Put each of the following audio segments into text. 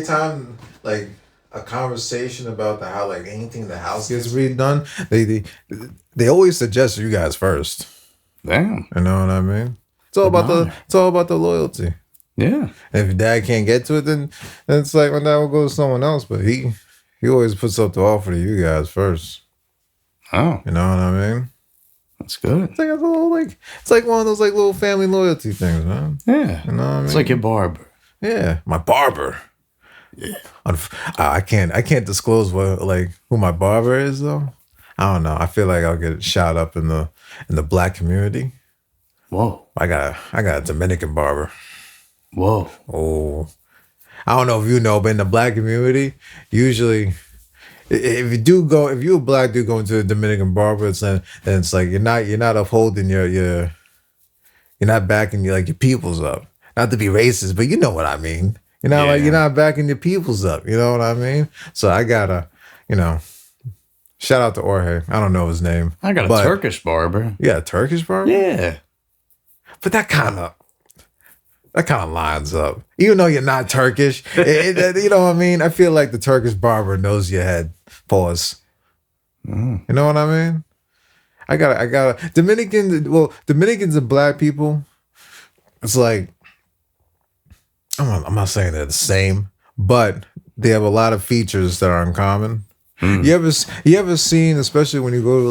time like a conversation about how like anything the house gets redone, they always suggest you guys first. Damn. You know what I mean? It's all about the loyalty. Yeah. And if dad can't get to it, then it's like when dad will go to someone else. But he always puts up the offer to you guys first. Oh. You know what I mean? That's good. It's like a little it's like one of those like little family loyalty things, man. Yeah. You know what I mean? It's like your barber. Yeah, my barber. Yeah. I can't disclose who my barber is though. I don't know. I feel like I'll get shot up in the black community. Whoa. I got a Dominican barber. Whoa. Oh. I don't know if you know, but in the black community, usually if you're a black dude going to a Dominican barber, then it's like you're not upholding you're not backing your peoples up. Not to be racist, but you know what I mean. You're not backing your peoples up. You know what I mean? So I gotta, shout out to Jorge. I don't know his name. I got a Turkish barber. Yeah, a Turkish barber? Yeah. But that kind of lines up. Even though you're not Turkish, you know what I mean? I feel like the Turkish barber knows your head. Pause. You know what I mean? I got Dominicans and black people, it's like, I'm not saying they're the same, but they have a lot of features that are uncommon. You ever seen, especially when you go to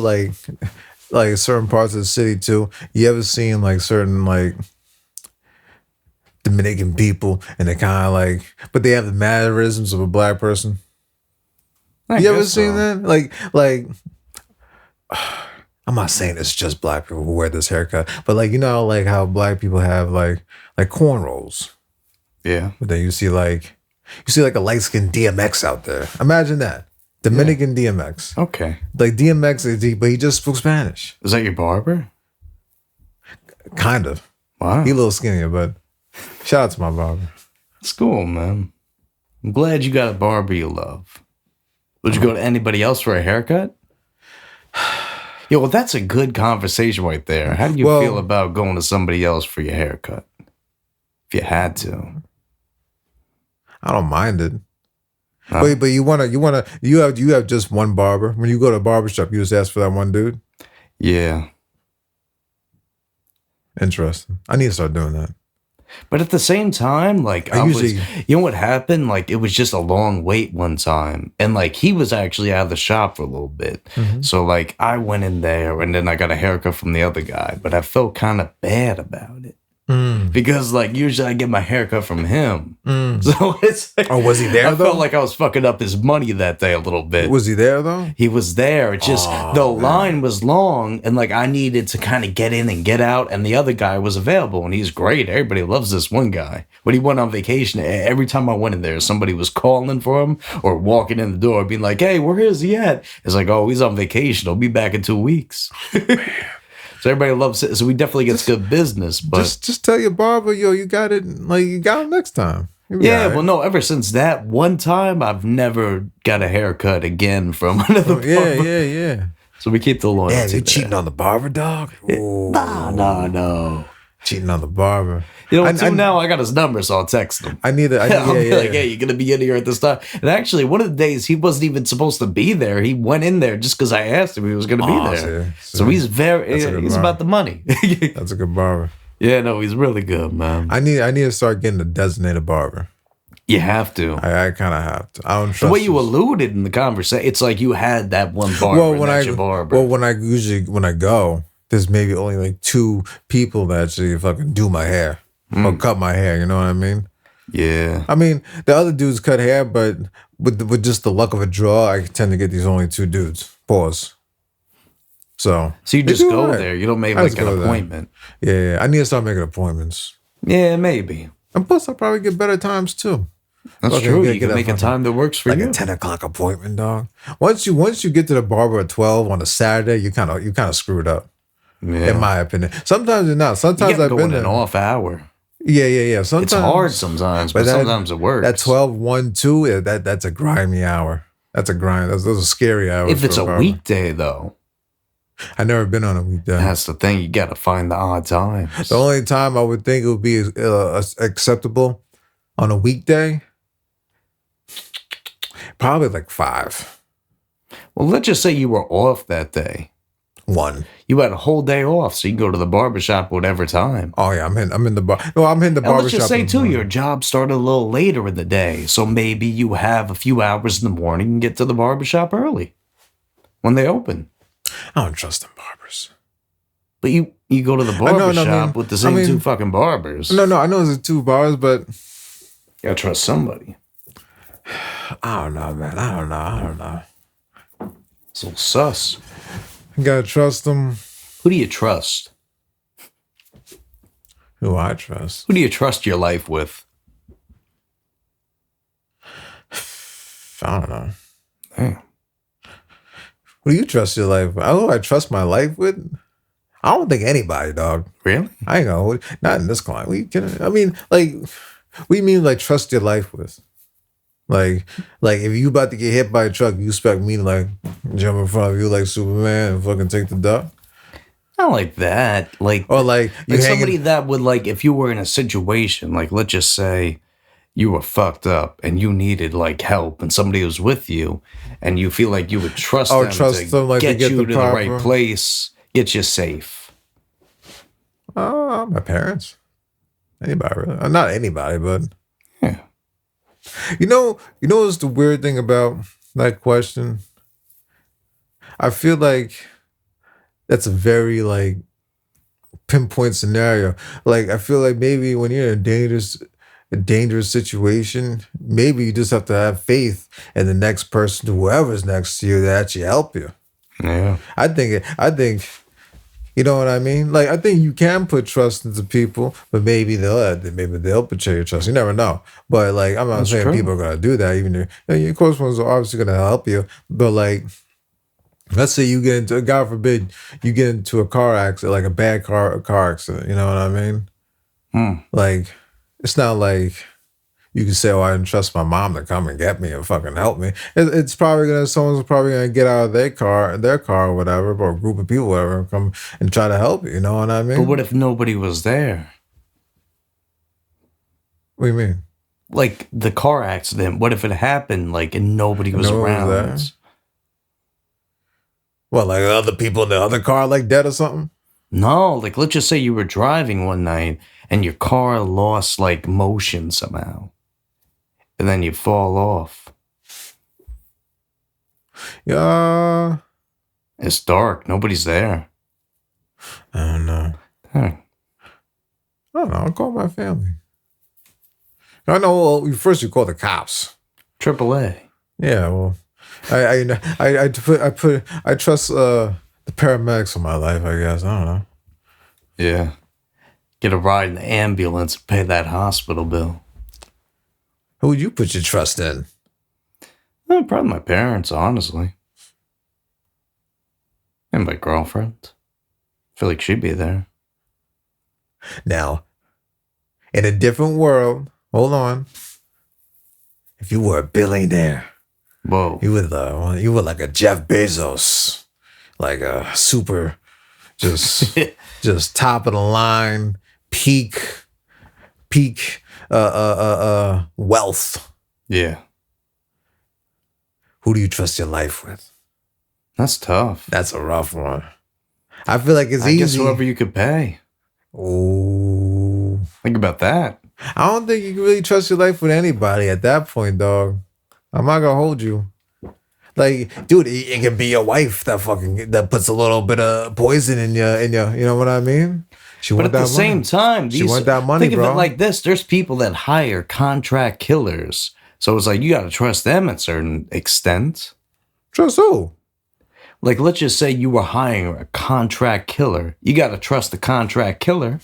like certain parts of the city too, you ever seen like certain like Dominican people and they kind of but they have the mannerisms of a black person. You ever seen that? Like I'm not saying it's just black people who wear this haircut, but how black people have like cornrows. Yeah. But then you see like a light-skinned DMX out there. Imagine that. Dominican DMX. Okay. Like DMX, but he just spoke Spanish. Is that your barber? Kind of. Wow. He a little skinnier, but shout out to my barber. That's cool, man. I'm glad you got a barber you love. Would you go to anybody else for a haircut? Yeah, well, that's a good conversation right there. How do you feel about going to somebody else for your haircut? If you had to. I don't mind it. But you have just one barber. When you go to a barbershop, you just ask for that one dude? Yeah. Interesting. I need to start doing that. But at the same time, you know what happened? Like, it was just a long wait one time. And, he was actually out of the shop for a little bit. Mm-hmm. So, I went in there, and then I got a haircut from the other guy. But I felt kind of bad about it. Because, usually I get my haircut from him. So, it's was he there, I felt like I was fucking up his money that day a little bit. Was he there, though? He was there. It's just, the line was long, and, I needed to kind of get in and get out, and the other guy was available, and he's great. Everybody loves this one guy. When he went on vacation, every time I went in there, somebody was calling for him or walking in the door being like, hey, where is he at? It's like, oh, he's on vacation. He'll be back in 2 weeks. So everybody loves it. So we definitely get good business. But just tell your barber, you got it. You got him next time. Yeah, well, no. Ever since that one time, I've never got a haircut again from another barber. Yeah. So we keep the loyalty. Yeah, you cheating on the barber, dog? No. Cheating on the barber. Now I got his number, so I'll text him. I'll be like, hey, you're going to be in here at this time. And actually, one of the days, he wasn't even supposed to be there. He went in there just because I asked him he was going to be there. So he's he's about the money. That's a good barber. Yeah, no, he's really good, man. I need to start getting a designated barber. You have to. I kind of have to. I don't trust the way you alluded in the conversation. It's like you had that one barber. Your barber. When I go, there's maybe only 2 people that actually fucking do my hair or cut my hair. You know what I mean? Yeah. I mean, the other dudes cut hair, but with just the luck of a draw, I tend to get these only 2 dudes. Pause. So you just go there. You don't make an appointment. Yeah. I need to start making appointments. Yeah, maybe. And plus, I'll probably get better times too. That's true. You can make a time that works for you. Like a 10 o'clock appointment, dog. Once you get to the barber at 12 on a Saturday, you kind of screwed up. Yeah. In my opinion. Sometimes you're not. Sometimes I've been an off hour. Yeah. Sometimes it's hard sometimes, but sometimes it works. That 12, 1, 2, that's a grimy hour. That's a grind. Those are scary hours. If it's a weekday, though. I've never been on a weekday. That's the thing. You got to find the odd times. The only time I would think it would be acceptable on a weekday Probably like 5. Well, let's just say you were off that day. 1. You had a whole day off, so you can go to the barbershop whatever time. Oh yeah, I'm in the bar. No, I'm in the And barbershop. let's just say too, your job started a little later in the day, so maybe you have a few hours in the morning and get to the barbershop early when they open. I don't trust them barbers. But you go to the barbershop with the same 2 fucking barbers. No, I know it's 2 bars, but you gotta trust somebody. I don't know, man. I don't know. So sus. You gotta trust them. Who do you trust? Who I trust? Who do you trust your life with? I don't know. Damn. Who do you trust your life with? Who I trust my life with? I don't think anybody, dog. Really? I ain't gonna. Not in this client. I mean, like, what do you mean, like, trust your life with? Like if you about to get hit by a truck, you expect me to like jump in front of you like Superman and fucking take the duck? Not like that. Or like somebody that would like, if you were in a situation, like let's just say you were fucked up and you needed like help and somebody was with you and you feel like you would trust them like, get you to the right place, get you safe. My parents. Anybody really? Not anybody, but yeah. You know what's the weird thing about that question? I feel like that's a very like pinpoint scenario. Like I feel like maybe when you're in a dangerous situation, maybe you just have to have faith in the next person, whoever's next to you, to actually help you. Yeah. I think you know what I mean? Like, I think you can put trust into people, but maybe they'll betray your trust. You never know. But like, I'm not saying people are gonna do that. Even if your close ones are obviously gonna help you. But like, let's say you get into, God forbid, you get into a car accident, like a bad car accident. You know what I mean? Like, it's not like you can say, "Oh, I didn't trust my mom to come and get me and fucking help me." It's probably someone's probably gonna get out of their car or whatever, or a group of people, whatever, and come and try to help you. You know what I mean? But what if nobody was there? What do you mean? Like the car accident. What if it happened like and nobody was around? Well, like other people in the other car, like dead or something? No, like let's just say you were driving one night and your car lost like motion somehow. And then you fall off. Yeah. It's dark. Nobody's there. I don't know. Huh. I don't know. I'll call my family. I know. Well, first you call the cops. AAA. Yeah. Well, I trust the paramedics in my life. I guess I don't know. Yeah. Get a ride in the ambulance and pay that hospital bill. Who would you put your trust in? Probably my parents, honestly. And my girlfriend. I feel like she'd be there. Now, in a different world, hold on. If you were a billionaire, whoa, you were like a Jeff Bezos, like a super, just top of the line, peak wealth. Yeah. Who do you trust your life with? That's tough. That's a rough one. I feel like it's easy. I guess whoever you could pay. Oh. Think about that. I don't think you can really trust your life with anybody at that point, dog. I'm not gonna hold you. Like, dude, it can be your wife that puts a little bit of poison in your, you know what I mean? But at the same time, she want that money, think bro. of it like this: there's people that hire contract killers, so it's like you got to trust them at a certain extent. Trust who? Like, let's just say you were hiring a contract killer. You got to trust the contract killer.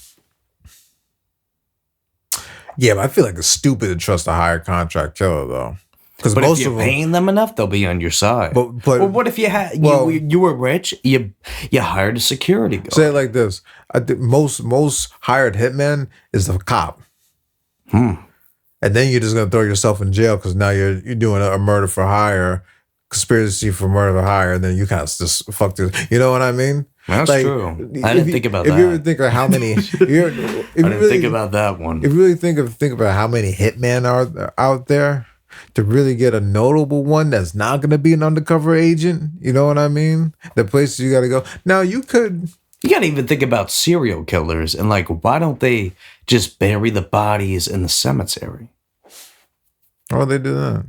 Yeah, but I feel like it's stupid to trust a hired contract killer, though. Because most if you're paying them enough, they'll be on your side. But well, what if you were rich? You hired a security guard. Say it like this: I think most hired hitmen is the cop. And then you're just gonna throw yourself in jail because now you're doing a murder for hire, conspiracy for murder for hire, and then you kind of just fucked it. You know what I mean? That's true. I didn't think about that. If you ever think of how many, I didn't think about that one. If you really think about how many hitmen are out there, to really get a notable one that's not going to be an undercover agent. You know what I mean? The places you got to go. Now you could. You gotta even think about serial killers and like, why don't they just bury the bodies in the cemetery? How would they do that?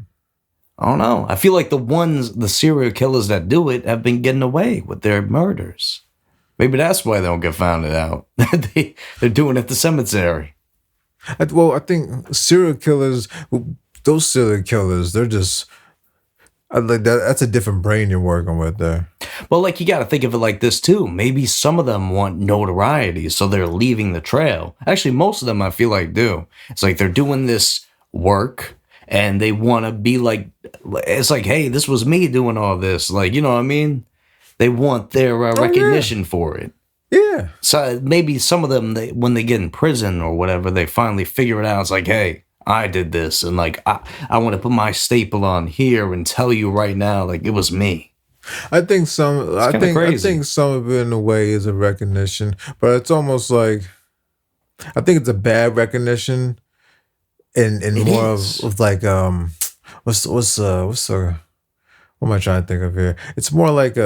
I don't know. I feel like the serial killers that do it have been getting away with their murders. Maybe that's why they don't get found out. They're doing it at the cemetery. I think serial killers, those serial killers, they're just like that. That's a different brain you're working with there. Well, like you got to think of it like this too. Maybe some of them want notoriety, so they're leaving the trail. Actually, most of them I feel like do. It's like they're doing this work and they want to be like, it's like, hey, this was me doing all this. Like, you know what I mean? They want their recognition for it. Yeah. So maybe some of them, when they get in prison or whatever, they finally figure it out. It's like, hey, I did this. And like, I want to put my staple on here and tell you right now, like, it was me. I think some of it in a way is a recognition, but it's almost like, I think it's a bad recognition in more of like, what am I trying to think of here? It's more like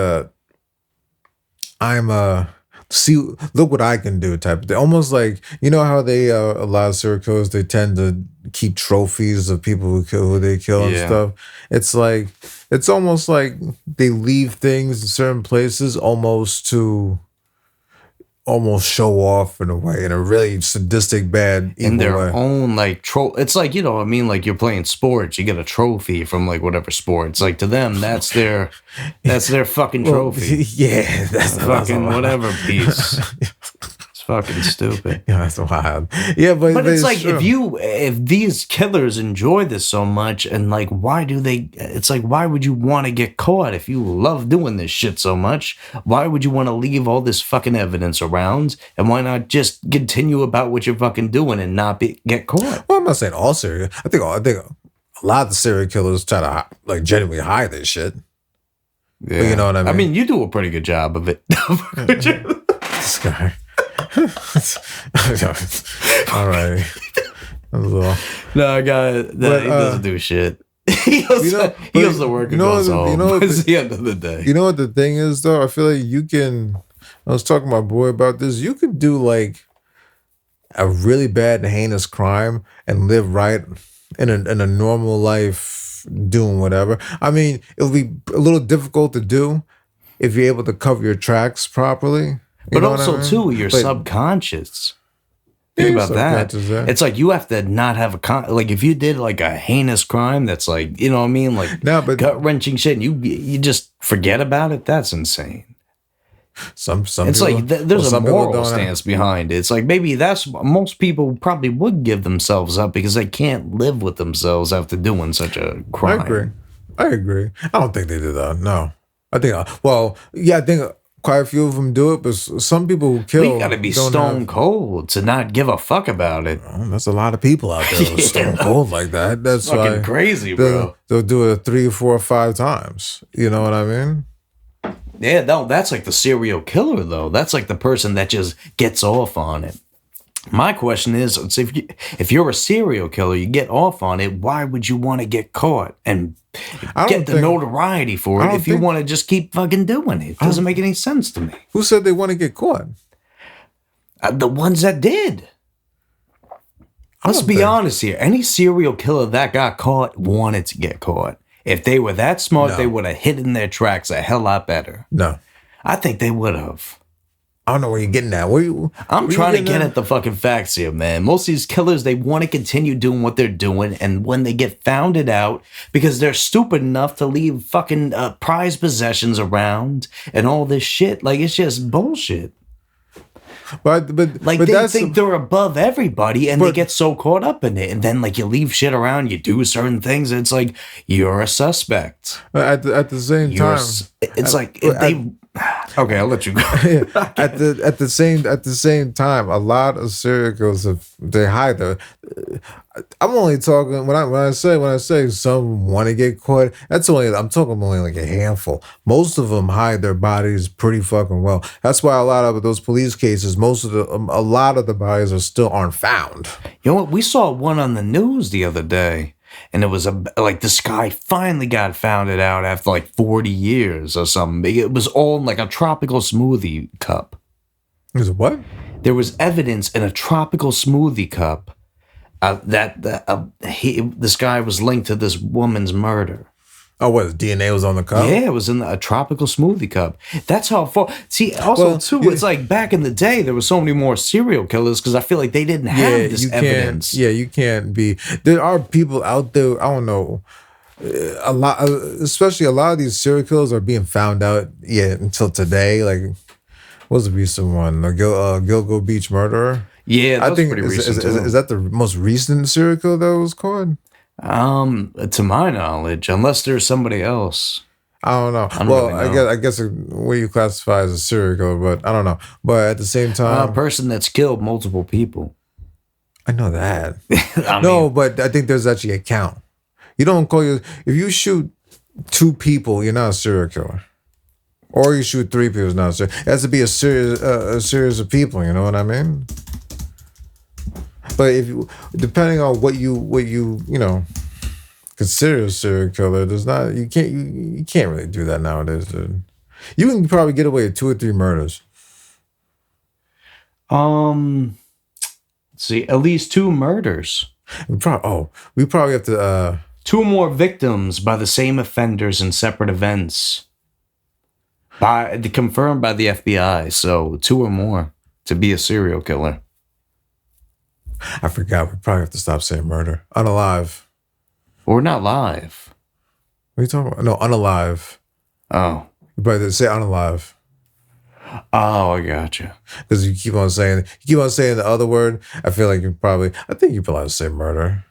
see, look what I can do type of thing. Almost like, you know how they a lot of serial killers, they tend to keep trophies of people who they kill and stuff. It's like, it's almost like they leave things in certain places almost to show off in a way, in a really sadistic, bad, evil in their way. own like it's like, you know what I mean, like you're playing sports, you get a trophy from like whatever sport. It's like to them that's their fucking trophy. Yeah, that's fucking whatever piece. It's fucking stupid. Yeah, that's wild. Yeah, but it's like true. if these killers enjoy this so much, and like why would you want to get caught if you love doing this shit so much? Why would you want to leave all this fucking evidence around, and why not just continue about what you're fucking doing and not get caught? Well, I'm not saying all serial. I think a lot of the serial killers try to like genuinely hide this shit. Yeah, but you know what I mean. I mean, you do a pretty good job of it. This guy. All right. No, I got it. He doesn't do shit. He goes to work and goes home. It's the end of the day. You know what the thing is, though? I feel like you can. I was talking to my boy about this. You could do like a really bad and heinous crime and live right in a normal life, doing whatever. I mean, it'll be a little difficult to do if you're able to cover your tracks properly. But also, too, your subconscious. Think about that. It's like you have to not have like if you did like a heinous crime that's like, you know what I mean, like gut-wrenching shit, and you just forget about it. That's insane. Some it's people, like there's a moral stance behind it. It's like maybe that's most people probably would give themselves up because they can't live with themselves after doing such a crime. I agree. I don't think they did that. No, I think. I think. Quite a few of them do it, but some people who kill. You gotta be stone cold to not give a fuck about it. That's a lot of people out there who are stone cold like that. That's fucking crazy, bro. They'll do it 3, 4, or 5 times. You know what I mean? Yeah, no, that's like the serial killer, though. That's like the person that just gets off on it. My question is, if you're a serial killer, you get off on it, why would you want to get caught and get the notoriety for it if you want to just keep fucking doing it? It doesn't make any sense to me. Who said they want to get caught? The ones that did. Let's be honest here. Any serial killer that got caught wanted to get caught. If they were that smart, they would have hidden their tracks a hell lot better. No. I think they would have. I don't know where you're getting at. I'm trying to get at the fucking facts here, man. Most of these killers, they want to continue doing what they're doing, and when they get found out, because they're stupid enough to leave fucking prized possessions around and all this shit, like it's just bullshit. But they think they're above everybody, and they get so caught up in it, and then like you leave shit around, you do certain things, and it's like you're a suspect. At the same time, it's like they. Okay, I'll let you go. At the same time, a lot of serial killers they hide their. I'm only talking when I say some want to get caught. I'm talking only like a handful. Most of them hide their bodies pretty fucking well. That's why a lot of those police cases, a lot of the bodies still aren't found. You know what? We saw one on the news the other day. and it was like this guy finally got found it out after like 40 years or something. It was all in like a tropical smoothie cup. Is it what? There was evidence in a tropical smoothie cup that this guy was linked to this woman's murder. Oh, what? DNA was on the cup? Yeah, it was in a tropical smoothie cup. That's how far. See, also, too, it's like back in the day, there were so many more serial killers because I feel like they didn't have this evidence. You can't be. There are people out there, I don't know, a lot, especially a lot of these serial killers are being found out until today. Like, what was the recent one? The Gilgo Beach murderer? Yeah, that's pretty recent. Is that the most recent serial killer that was caught? To my knowledge, unless there's somebody else. I don't know. I guess what you classify as a serial killer, but I don't know. But at the same time, a person that's killed multiple people. I know that. But I think there's actually a count. You don't call if you shoot 2 people, you're not a serial killer. Or you shoot 3 people, it's not a serial. It has to be a series of people. You know what I mean? But depending on what you consider a serial killer, you can't really do that nowadays, dude. You can probably get away with 2 or 3 murders. Let's see, at least 2 murders. We probably have to 2 more victims by the same offenders in separate events. Confirmed by the FBI, so 2 or more to be a serial killer. I forgot. We probably have to stop saying murder. Unalive. Or not live. What are you talking about? No, unalive. Oh. You probably say unalive. Oh, I gotcha. Because you keep on saying the other word. I feel like I think you probably say murder.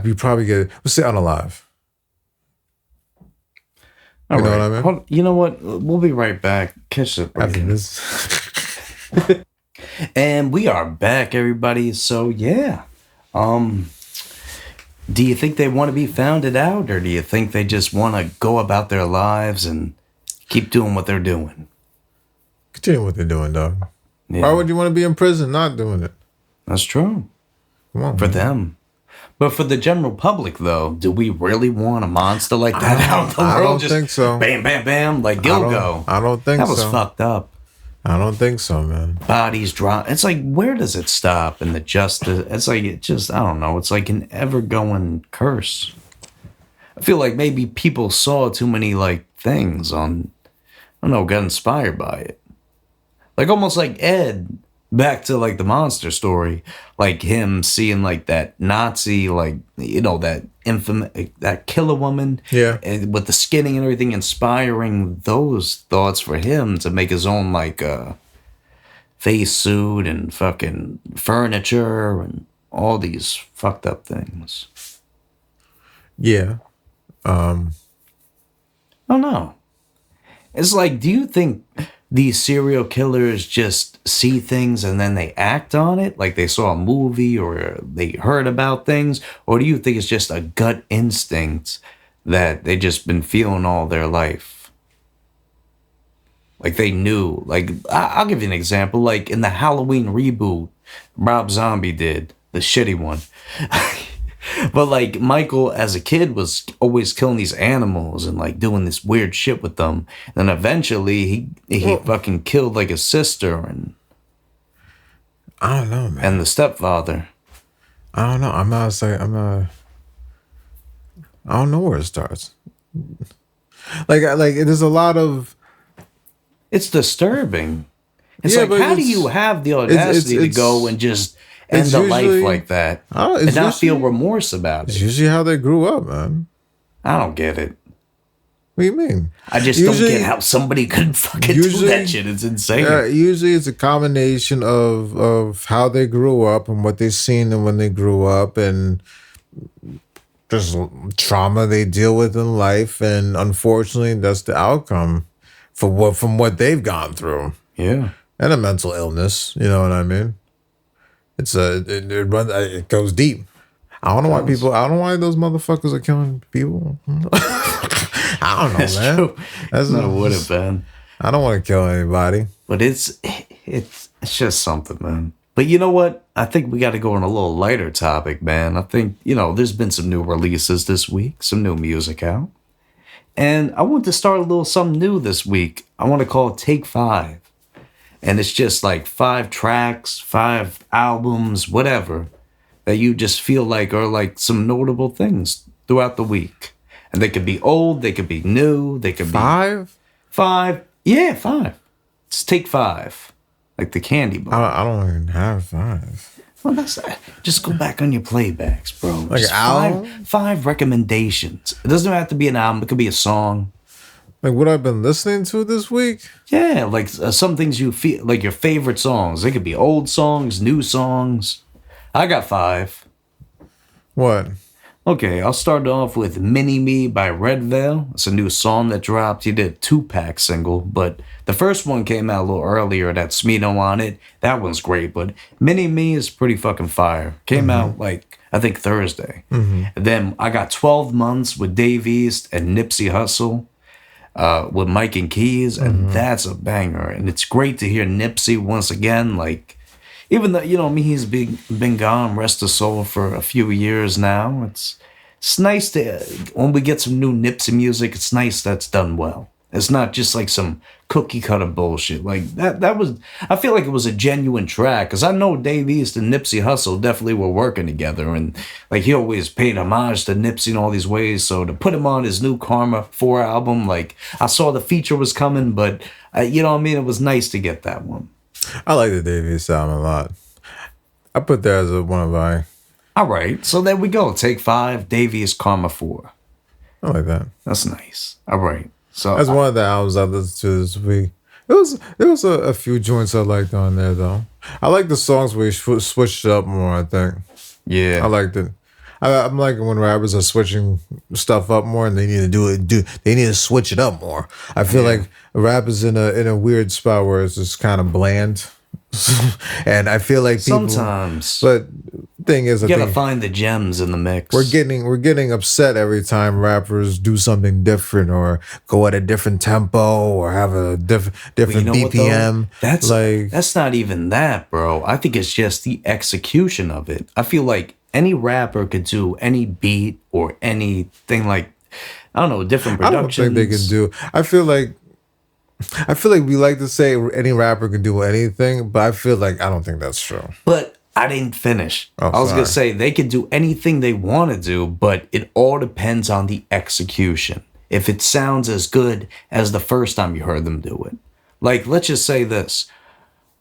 You probably we'll say unalive. All right. Know what I mean? You know what? We'll be right back. Catch the after this. And we are back, everybody. So yeah. Do you think they want to be founded out, or do you think they just want to go about their lives and keep doing what they're doing? Continue what they're doing, dog. Yeah. Why would you want to be in prison not doing it? That's true. Come on, for them. But for the general public, though, do we really want a monster like that out in the world? I don't think so. Bam, bam, bam, like Gilgo. I don't think so. That was fucked up. I don't think so, man. Bodies drop. It's like, where does it stop? And the justice, it's like, I don't know. It's like an ever-going curse. I feel like maybe people saw too many, like, things on, I don't know, got inspired by it. Like, almost like Ed, back to, like, the monster story. Like, him seeing, like, that Nazi, like, that infamous, that killer woman. Yeah. And with the skinning and everything, inspiring those thoughts for him to make his own, like, face suit and fucking furniture and all these fucked up things. Yeah. I don't know. It's like, do you think these serial killers just see things and then they act on it? Like they saw a movie or they heard about things? Or do you think it's just a gut instinct that they just been feeling all their life? Like they knew. Like, I'll give you an example. Like in the Halloween reboot, Rob Zombie did, the shitty one. But like Michael as a kid was always killing these animals and like doing this weird shit with them. And then eventually he fucking killed like his sister and I don't know, man. And the stepfather. I don't know. I don't know where it starts. Like there's a lot of. It's disturbing. It's like, how do you have the audacity to go and just end a life like that and not feel remorse about it? It's usually how they grew up, man. I don't get it. What do you mean? I just don't get how somebody could fucking do that shit. It's insane. Usually it's a combination of how they grew up and what they've seen and when they grew up and just trauma they deal with in life. And unfortunately, that's the outcome from what they've gone through. Yeah. And a mental illness. You know what I mean? It goes deep. I don't know why those motherfuckers are killing people. I don't know, That's man. True. That's not would have been. I don't want to kill anybody. But it's just something, man. But you know what? I think we got to go on a little lighter topic, man. I think, there's been some new releases this week, some new music out. And I want to start a little something new this week. I want to call it Take 5. And it's just like 5 tracks, 5 albums, whatever, that you just feel like are like some notable things throughout the week. And they could be old, they could be new, they could be... 5? 5. Yeah, 5. It's Take 5. Like the candy bar. I don't even have 5. Well, just go back on your playbacks, bro. Like just an album? 5 recommendations. It doesn't have to be an album. It could be a song. Like what I've been listening to this week? Yeah, like some things you feel like your favorite songs. They could be old songs, new songs. I got 5. What? Okay, I'll start off with Mini Me by Red Veil. It's a new song that dropped. He did a 2-pack single, but the first one came out a little earlier. That Smino on it. That one's great, but Mini Me is pretty fucking fire. Came out like, I think Thursday. And then I got 12 Months with Dave East and Nipsey Hussle. With Mike and Keys, and that's a banger. And it's great to hear Nipsey once again, like, even though, he's been gone, rest his soul, for a few years now. It's nice to, when we get some new Nipsey music, it's nice that's done well. It's not just like some cookie cutter bullshit. Like that was, I feel like it was a genuine track, because I know Dave East and Nipsey Hussle definitely were working together, and like he always paid homage to Nipsey in all these ways. So to put him on his new Karma 4 album, like I saw the feature was coming, but you know what I mean? It was nice to get that one. I like the Dave East album a lot. I put that as one of my... All right, so there we go. Take 5, Dave East, Karma 4. I like that. That's nice. All right. So that's one of the albums I listened to this week. There was a few joints I liked on there though. I like the songs where you switched it up more. I think. Yeah, I liked it. I'm liking when rappers are switching stuff up more, and they need to they need to switch it up more. I feel like rap is in a weird spot where it's just kind of bland, and I feel like people, sometimes. But thing is, you gotta find the gems in the mix. We're getting upset every time rappers do something different or go at a different tempo or have a different BPM. That's not even that, bro. I think it's just the execution of it. I feel like any rapper could do any beat or anything, like, I don't know, different productions. I don't think they can do. I feel like we like to say any rapper can do anything, but I feel like I don't think that's true. But I didn't finish. I was going to say they can do anything they want to do, but it all depends on the execution. If it sounds as good as the first time you heard them do it. Like, let's just say this.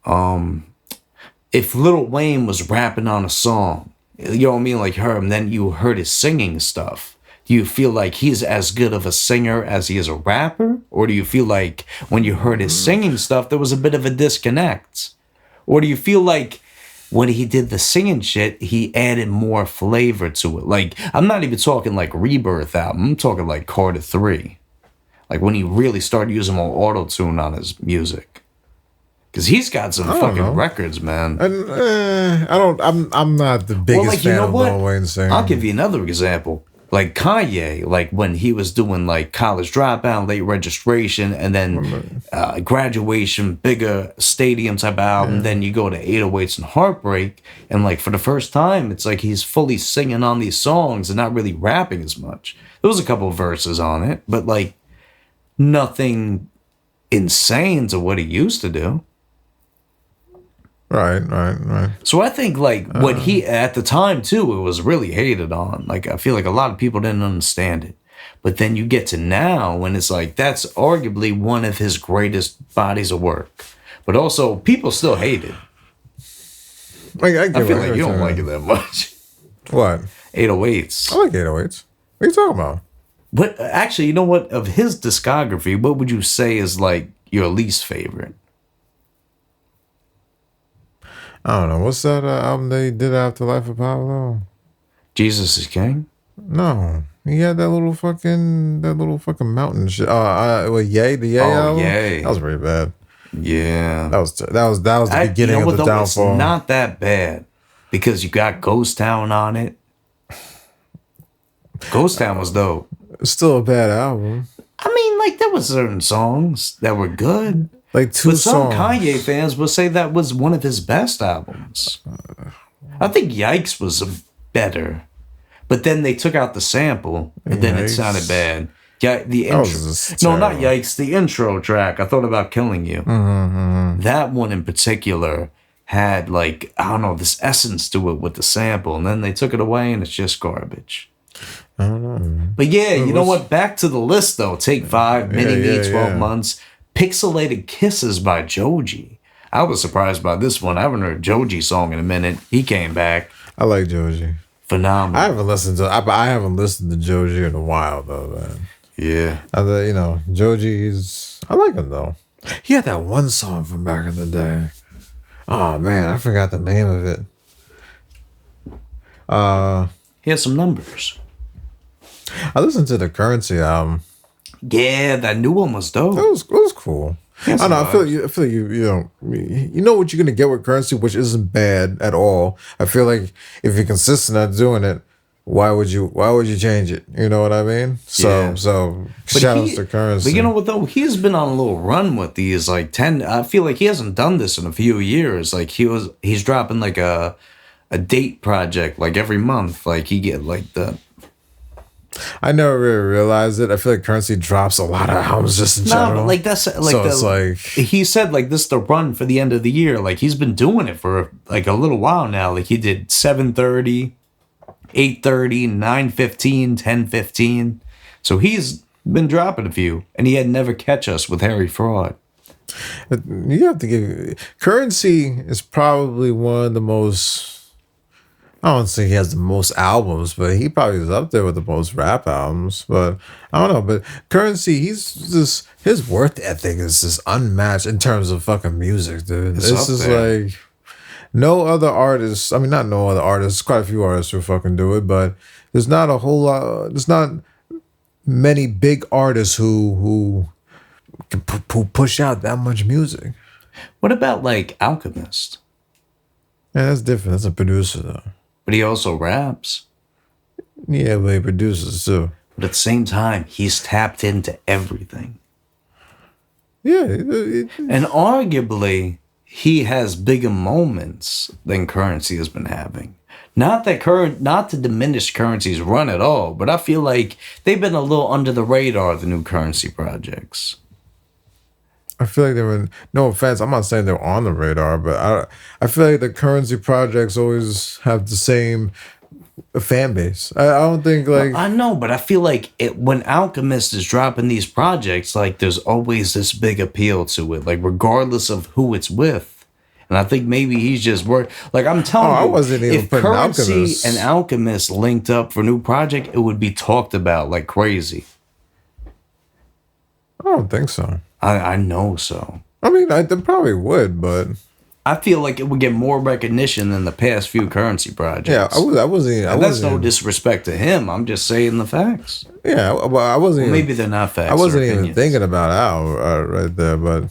If Lil Wayne was rapping on a song, you know what I mean, like her, and then you heard his singing stuff, do you feel like he's as good of a singer as he is a rapper? Or do you feel like when you heard his singing stuff, there was a bit of a disconnect? Or do you feel like when he did the singing shit, he added more flavor to it? Like, I'm not even talking like Rebirth album. I'm talking like Carter 3. Like when he really started using more auto-tune on his music. Because he's got some fucking records, man. I'm not the biggest fan of Lil Wayne singing. I'll give you another example. Like Kanye, like when he was doing like College Dropout, Late Registration, and then Graduation, bigger stadium type album. Then you go to 808s and Heartbreak, and like for the first time, it's like he's fully singing on these songs and not really rapping as much. There was a couple of verses on it, but like nothing insane to what he used to do. Right. So I think like what he, at the time too, it was really hated on. Like I feel like a lot of people didn't understand it. But then you get to now when it's like, that's arguably one of his greatest bodies of work. But also people still hate it. I feel like you don't like it that much. What? 808s. I like 808s. What are you talking about? But actually, you know what? Of his discography, what would you say is like your least favorite? I don't know. What's that album they did after Life of Pablo? Jesus is King? No. He had that little fucking mountain shit. Ye, the Ye album? Ye. That was pretty bad. Yeah. That was the beginning of the downfall. It's not that bad because you got Ghost Town on it. Ghost Town was dope. It's still a bad album. I mean, like there were certain songs that were good. like two But some songs. Kanye fans will say that was one of his best albums. I think Yikes was better, but then they took out the sample, and then it Yikes. sounded bad. Yeah, the That was intro. just No, not terrible. Yikes. The intro track. I thought about killing you. That one in particular had like I don't know this essence to it with the sample, and then they took it away, and it's just garbage. I don't know. But yeah, you know what? Back to the list though. Take 5, Mini Me, 12 months, Pixelated Kisses by Joji. I was surprised by this one. I haven't heard a Joji song in a minute. He came back. I like Joji. Phenomenal. I haven't listened to Joji in a while though, man. Yeah. You know, Joji's. I like him though. He had that one song from back in the day. Oh man, I forgot the name of it. He has some numbers. I listened to the Currency album. Yeah, that new one was dope. It was cool. I don't know. I feel you know what you're gonna get with Currency, which isn't bad at all. I feel like if you're consistent at doing it, why would you change it? You know what I mean? So shout outs to Currency. But you know what though? He's been on a little run with these like 10. I feel like he hasn't done this in a few years. Like he's dropping like a date project like every month. Like he get like the. I never really realized it. I feel like Currency drops a lot of albums just in general. But like that's like so it's like he said like this is the run for the end of the year. Like he's been doing it for like a little while now. Like he did 7:30, 8:30, 9:15, 10:15. So he's been dropping a few, and he had Never Catch Us with Harry Fraud. you have to give Currency is probably one of the most. I don't think he has the most albums, but he probably is up there with the most rap albums. But I don't know. But Currency, his work ethic is just unmatched in terms of fucking music, dude. It's just like no other artist. I mean, not no other artists. Quite a few artists who fucking do it, but there's not a whole lot. There's not many big artists who can push out that much music. What about like Alchemist? Yeah, that's different. That's a producer though. But he also raps. Yeah, but he produces too. But at the same time, he's tapped into everything. Yeah. And arguably, he has bigger moments than Currency has been having. Not to diminish Currency's run at all, but I feel like they've been a little under the radar, the new Currency projects. I feel like they were. No offense, I'm not saying they're on the radar, but I feel like the Currency projects always have the same fan base. I don't think like I know, but I feel like when Alchemist is dropping these projects, like there's always this big appeal to it, like regardless of who it's with. And I think maybe he's just work. Like I'm telling you, I wasn't even if putting Currency Alchemist. and Alchemist linked up for a new project, it would be talked about like crazy. I don't think so. I know so. I mean, they probably would, but I feel like it would get more recognition than the past few Currency projects. yeah, I wasn't. And that's no disrespect to him. I'm just saying the facts. Yeah, well, I wasn't. Maybe they're not facts. I wasn't or even opinions. thinking about Al right there, but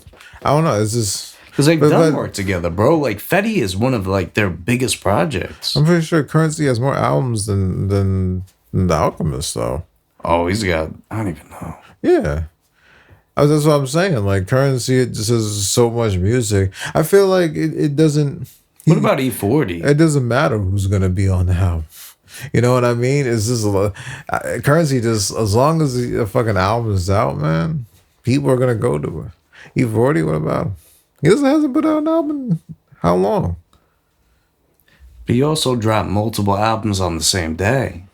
I don't know. It's just Because they've done work together, bro. Like Fetty is one of like their biggest projects. I'm pretty sure Currency has more albums than The Alchemist, though. Oh, he's got. I don't even know. Yeah. That's what I'm saying. Like Currency, it just has so much music. I feel like it doesn't. What about E40? It doesn't matter who's gonna be on the album. You know what I mean? It's just Currency. Just as long as the fucking album is out, man, people are gonna go to it. E40, what about him? He hasn't put out an album. In how long? But he also dropped multiple albums on the same day.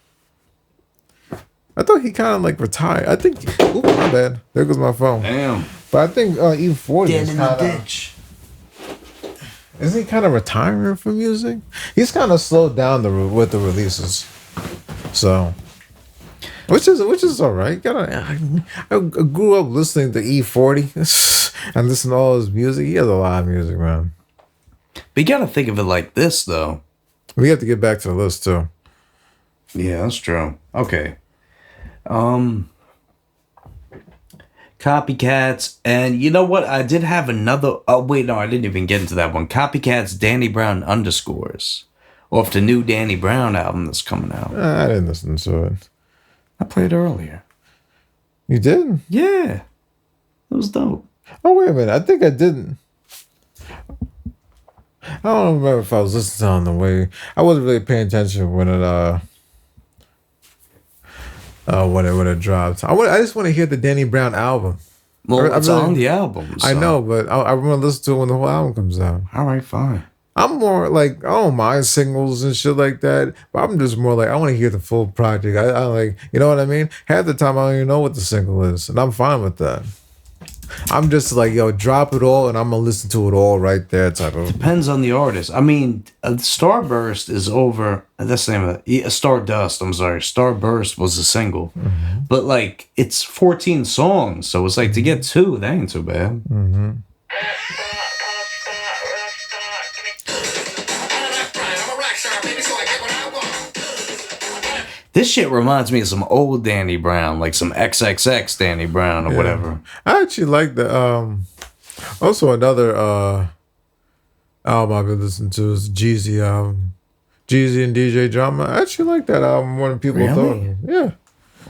I thought he kind of like retired. I think. Ooh, my bad. There goes my phone. Damn. But I think E40 Dead is in the kind of. ditch. Isn't he kind of retiring from music? He's kind of slowed down with the releases, so which is all right. I grew up listening to E40 and listening to all his music. He has a lot of music, man. But you gotta think of it like this, though. We have to get back to the list too. Yeah, that's true. Okay. Copycats, and you know what? I did have another. Oh wait, no, I didn't even get into that one. Copycats, Danny Brown underscores, off the new Danny Brown album that's coming out. I didn't listen to it. I played earlier. You did? Yeah, it was dope. Oh wait a minute, I think I didn't. I don't remember if I was listening on the way. I wasn't really paying attention when it dropped. I just want to hear the Danny Brown album. Well, it's really, on the album. So. I know, but I want to listen to it when the whole album comes out. All right, fine. I'm more like I don't mind singles and shit like that, but I'm just more like I want to hear the full project. I like, you know what I mean? Half the time I don't even know what the single is, and I'm fine with that. I'm just like, yo, drop it all, and I'm gonna listen to it all right there. Type of Depends on the artist. I mean, Starburst is over. That's the name of it. Stardust. I'm sorry. Starburst was a single, but like it's 14 songs, so it's like to get two, that ain't too bad. Mm-hmm. This shit reminds me of some old Danny Brown, like some XXX Danny Brown or whatever. I actually like the also another album I've been listening to is Jeezy Jeezy and DJ Drama. I actually like that album more than people thought. Yeah.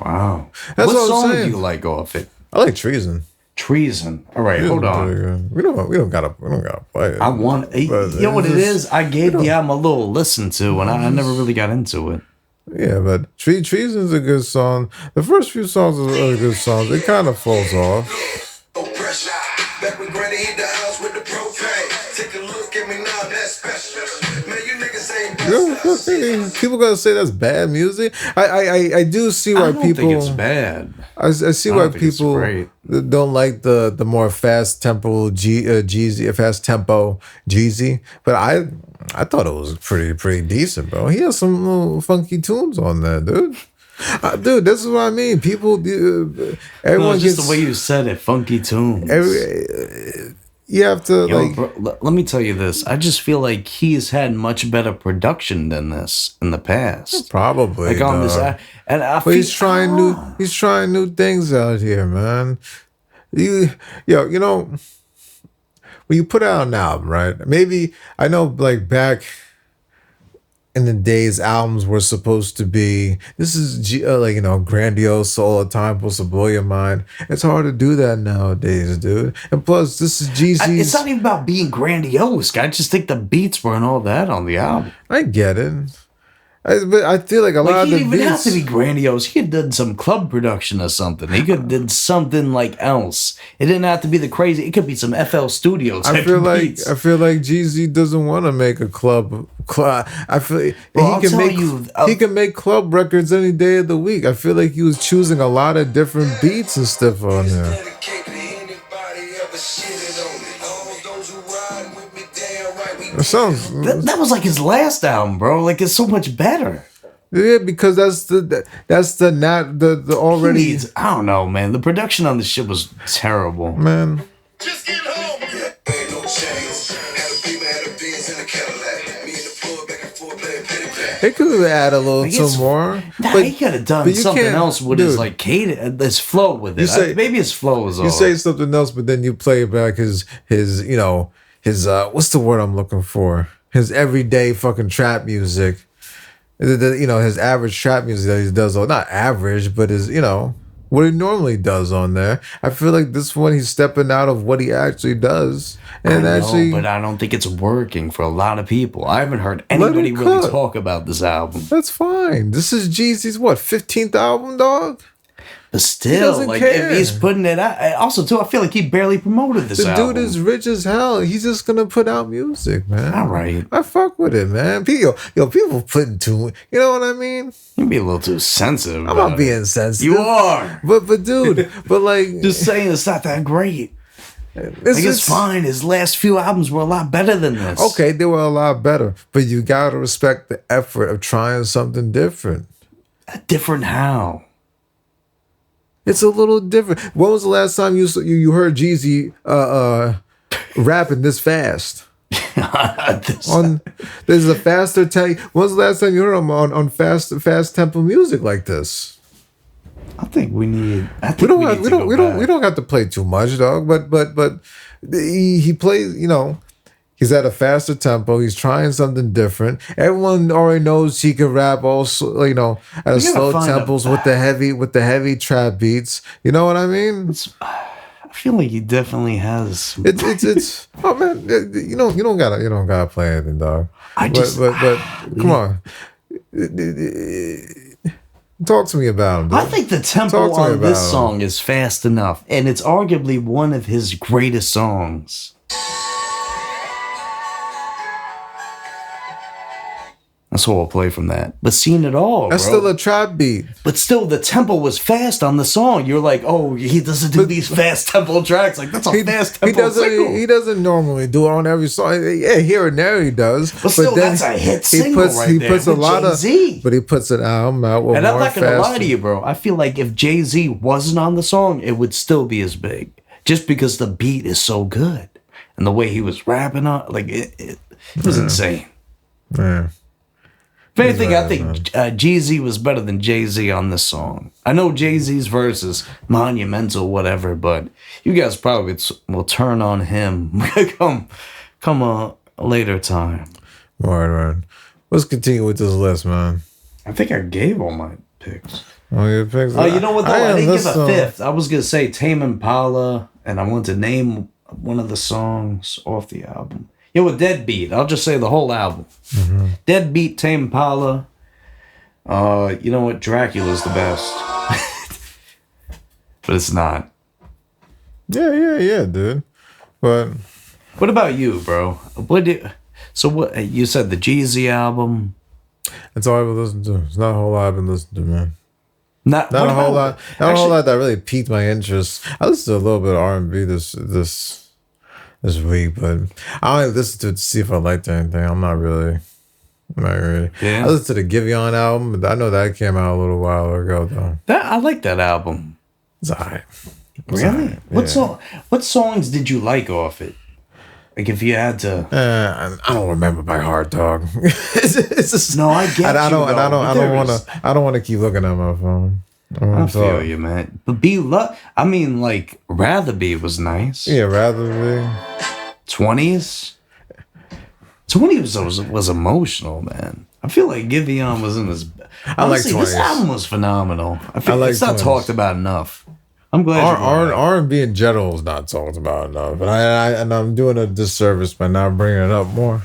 Wow. That's what song saying. do you like off it? I like Treason. Treason. All right, hold on. We don't gotta play it. I want. You know what it is? I gave the album a little listen to, and I never really got into it. Yeah, but Treason's a good song. The first few songs are good songs. It kind of falls off. Back when Granny hit the house with the propane. Take a look at me now, that's special. Man, you niggas ain't people gonna say that's bad music. I do see why people think it's bad. I see why people don't like the more fast tempo Jeezy, fast tempo Jeezy, but I thought it was pretty decent, bro. He has some little funky tunes on there, dude. Dude, this is what I mean. People, everyone just gets the way you said it, funky tunes. You have to bro, let me tell you this. I just feel like he's had much better production than this in the past. Probably, like on this, and I feel, he's trying new things out here, man. You know, when you put out an album, right? Maybe I know, like back in the days, albums were supposed to be grandiose all the time, supposed to blow your mind. It's hard to do that nowadays, dude. And plus, this is Jeezy. It's not even about being grandiose. I just think the beats weren't all that on the album. I get it. But I feel like a lot of the beats... He didn't even have to be grandiose. He could have done some club production or something. He could have done something like else. It didn't have to be the crazy... It could be some FL Studios type beats. I feel like Jeezy doesn't want to make a club. I feel he can make club records any day of the week. I feel like he was choosing a lot of different beats and stuff on there. That was like his last album, bro. Like it's so much better. Yeah, because that's the already. I don't know, man. The production on this shit was terrible, man. Just get home. Ain't no chains. Had a beamer, had a Benz in a Cadillac. Me and the floor back and forth playing petty pack. They could have added a little more. Nah, he could have done something else with his like cadence, his flow with it. Maybe his flow was. You say something else, but then you play back his what's the word I'm looking for? His everyday fucking trap music. His average trap music that he does, not average, but his, what he normally does on there. I feel like this one he's stepping out of what he actually does. And but I don't think it's working for a lot of people. I haven't heard anybody really talk about this album. That's fine. This is Jeezy's 15th album, dog? But still, like, if he's putting it out. Also, too, I feel like he barely promoted this album. The dude is rich as hell. He's just going to put out music, man. All right. I fuck with it, man. People putting too... You know what I mean? You be a little too sensitive. I'm not being sensitive. You are. But dude, but like... Just saying it's not that great. It's fine. His last few albums were a lot better than this. Okay, they were a lot better. But you got to respect the effort of trying something different. Different how? It's a little different. When was the last time you heard Jeezy rapping this fast? There's a faster tempo. When was the last time you heard him on fast tempo music like this? I think we don't have to play too much, dog. But he plays. He's at a faster tempo. He's trying something different. Everyone already knows he can rap also, at a slow tempos with the heavy trap beats. You know what I mean? I feel like he definitely has. It's. Oh man, you don't gotta play anything, dog. But come on, talk to me about him. Dude. I think the tempo on this song is fast enough, and it's arguably one of his greatest songs. That's what we'll play from that. But Seen It All, that's bro. still a trap beat. But still, the tempo was fast on the song. You're like, oh, he doesn't do these fast tempo tracks. Like, that's a fast tempo single. He doesn't normally do it on every song. Yeah, here and there he does. But still, that's a hit single he puts a lot Jay-Z. of, but he puts an album out with and more I'm not going to lie faster. to you, bro. I feel like if Jay-Z wasn't on the song, it would still be as big. Just because the beat is so good. And the way he was rapping on, like, it was insane. Yeah. If anything, I think Jeezy was better than Jay-Z on this song. I know Jay-Z's verse is monumental, whatever, but you guys probably will turn on him come a later time. Right. Let's continue with this list, man. I think I gave all my picks. Oh, your picks? Oh, you know what, though? I didn't give a fifth. I was going to say Tame Impala, and I want to name one of the songs off the album. Yeah, with Deadbeat. I'll just say the whole album. Mm-hmm. Deadbeat, Tame Impala. You know what? Dracula's the best. But it's not. Yeah, dude. But what about you, bro? What you said the Jeezy album? That's all I've been listening to. It's not a whole lot I've been listening to, man. Not a whole lot. Not a whole lot that really piqued my interest. I listened to a little bit of R&B this week, but I only listened to it to see if I liked anything. I'm not really. Yeah. I listened to the Giveon album, but I know that came out a little while ago, though. I like that album. It's alright. Really? Yeah. What songs did you like off it? Like if you had to, I don't remember by heart, dog. it's just, no, I get I don't want to keep looking at my phone. I feel you, man. But I mean, like Rather Be was nice. Yeah, Rather Be. 20s. 20s was emotional, man. I feel like Giveon was in his. Honestly, this album was phenomenal. I feel like it's not talked about enough. I'm glad R&B in general is not talked about enough, and I'm doing a disservice by not bringing it up more.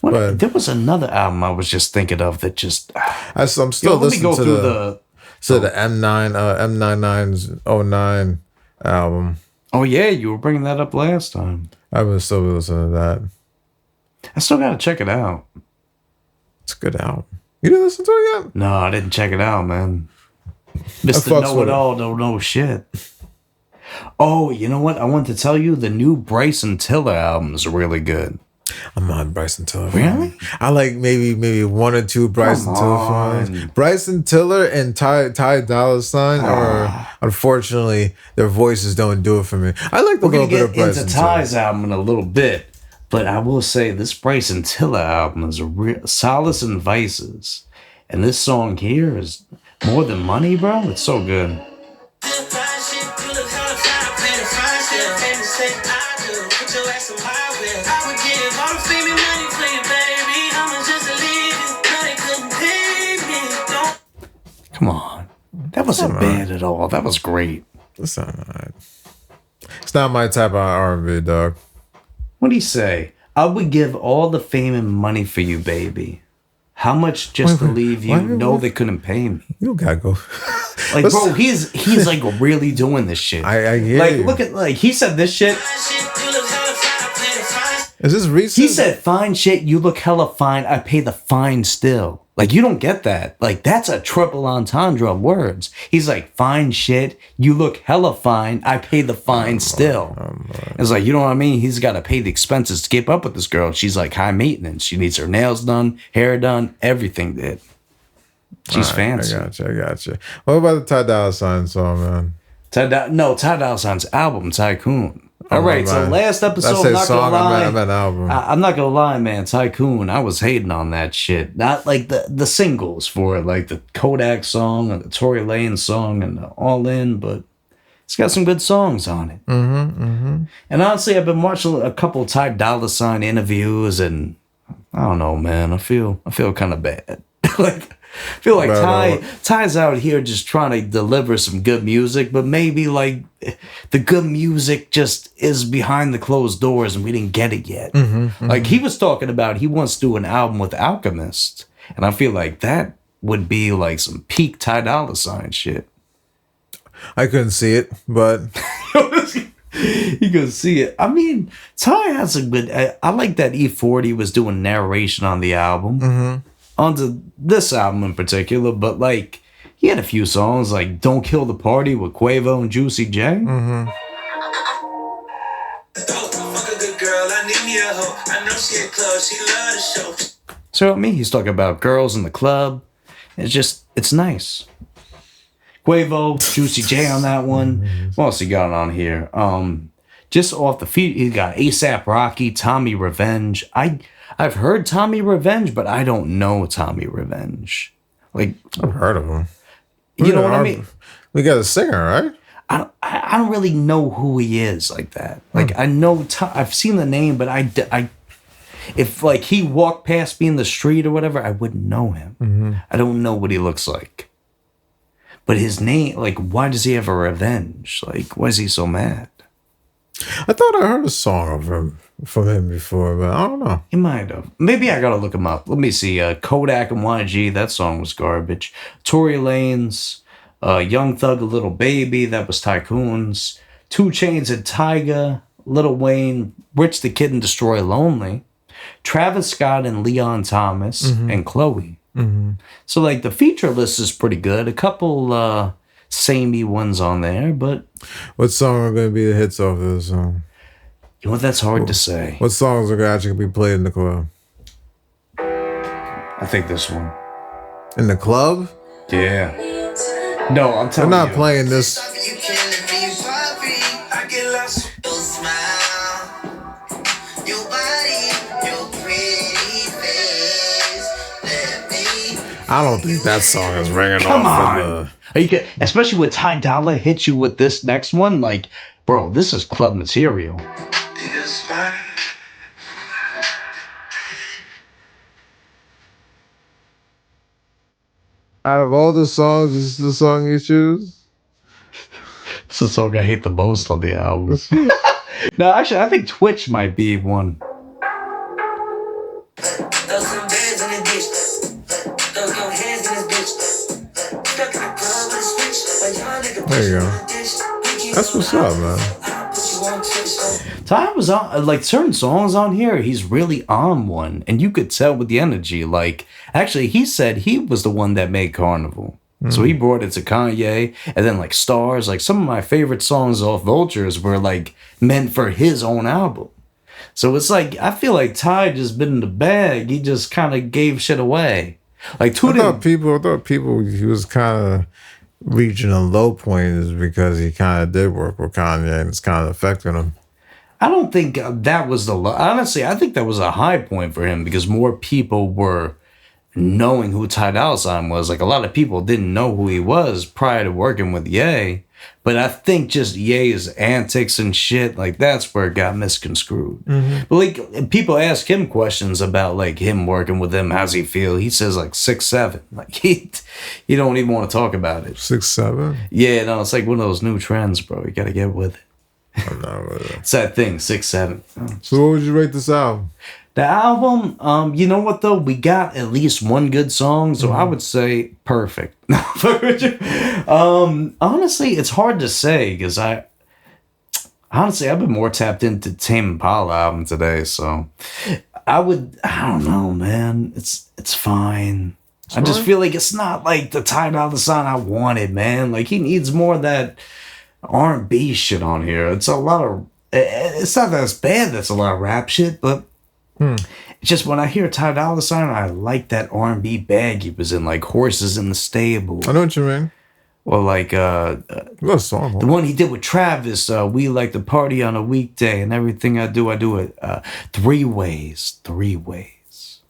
But there was another album I was just thinking of that just. I'm still listening to the M99's 09 album. Oh yeah, you were bringing that up last time. I was still listening to that. I still gotta check it out. It's a good album. You didn't listen to it yet? No, I didn't check it out, man. Mr. Know-It-All don't know shit. Oh, you know what? I want to tell you the new Bryson Tiller album is really good. I'm not Bryson Tiller. Really? I like maybe one or two Bryson Tiller songs. Bryson Tiller and Ty Dolla $ign are, unfortunately, their voices don't do it for me. I like the little bit of Bryson Tiller. We're going to get into Ty's album in a little bit, but I will say this Bryson Tiller album is a real Solace and Vices. And this song here is More Than Money, bro. It's so good. Come on. That wasn't bad at all. That was great. It's not my type of R&B, dog. What do you say? I would give all the fame and money for you, baby. How much just to leave you? No, they couldn't pay me. You gotta go. Like, bro, he's like really doing this shit. I hear like, you. Look at, like, he said this shit. Is this recent? He said, fine shit, you look hella fine, I pay the fine still. Like, you don't get that. Like, that's a triple entendre of words. He's like, fine shit, you look hella fine, I pay the fine still. It's like, you know what I mean? He's got to pay the expenses to keep up with this girl. She's like high maintenance. She needs her nails done, hair done, everything did. She's fancy. I got you. What about the Ty Dolla $ign song, man? Ty Dolla $ign's album, Tycoon. All right, so last episode, I'm not gonna lie. I'm not gonna lie, man. Tycoon, I was hating on that shit. Not like the singles for it, like the Kodak song and the Tory Lanez song and the All In, but it's got some good songs on it. And honestly, I've been watching a couple Ty Dolla $ign interviews, and I don't know, man. I feel kind of bad. Like, I feel like Ty's out here just trying to deliver some good music, but maybe like the good music just is behind the closed doors and we didn't get it yet. Like he was talking about he wants to do an album with Alchemist, and I feel like that would be like some peak Ty Dolla $ign shit. I couldn't see it, but you can see it. I mean, Ty has a good. I like that E40 was doing narration on the album, onto this album in particular. But like, he had a few songs like "Don't Kill the Party" with Quavo and Juicy J. So I mean, he's talking about girls in the club. It's nice. Quavo, Juicy J on that one. What else he got on here? Just off the feet, he got ASAP Rocky, Tommy Revenge. I've heard Tommy Revenge, but I don't know Tommy Revenge. Like I've heard of him. You know what I mean? We got a singer, right? I don't really know who he is like that. Like I know I've seen the name, but I if like he walked past me in the street or whatever, I wouldn't know him. I don't know what he looks like. But his name, like, why does he have a revenge? Like, why is he so mad? I thought I heard a song from him before, but I don't know. He might have. Maybe I gotta look him up. Let me see. Kodak and YG, that song was garbage. Tory Lanez, Young Thug, A Little Baby, that was Tycoons. 2 Chainz and Tyga, Lil Wayne, Rich the Kid and Destroy Lonely. Travis Scott and Leon Thomas and Chloe. So like the feature list is pretty good. A couple samey ones on there, but what song are going to be the hits off of this song? You know what? That's hard to say. What songs are actually going to be played in the club? I think this one. In the club? Yeah. No, I'm telling you. They're not playing this. I don't think that song is ringing Come off. on. Are you especially with Ty Dolla hits you with this next one? Like, bro, this is club material. Out of all the songs, this is the song you choose? It's the song I hate the most on the album. No, actually, I think Twitch might be one. There you go. That's what's up, man. Ty was on, like, certain songs on here, he's really on one. And you could tell with the energy. Like, actually, he said he was the one that made Carnival. So he brought it to Kanye. And then, like, Stars. Like, some of my favorite songs off Vultures were, like, meant for his own album. So it's like, I feel like Ty just been in the bag. He just kind of gave shit away. Like, I thought people, he was kind of reaching a low point is because he kind of did work with Kanye and it's kind of affecting him. I don't think that was the low. Honestly, I think that was a high point for him because more people were knowing who Ty Dolla $ign was. Like, a lot of people didn't know who he was prior to working with Ye. But I think just Ye's antics and shit, like, that's where it got misconstrued. But, like, people ask him questions about, like, him working with him. How's he feel? He says, like, 6'7". Like, he don't even want to talk about it. 6'7"? Yeah, no, it's like one of those new trends, bro. You got to get with it. I'm not with it. It's that thing, 6'7". So what would you rate this album? The album, you know what though? We got at least one good song, so I would say perfect. Honestly, it's hard to say because I've been more tapped into Tame Impala album today, so I don't know, man. It's fine. I just feel like it's not like the Ty Dolla $ign I wanted, man. Like, he needs more of that R&B shit on here. It's not that it's bad that's a lot of rap shit, but it's just when I hear Ty Dolla $ign, I like that R&B bag he was in, like Horses in the Stable. I know what you mean. Or like what song? the one he did with Travis, We Like to Party on a Weekday, and everything I do it 3 ways. 3 ways.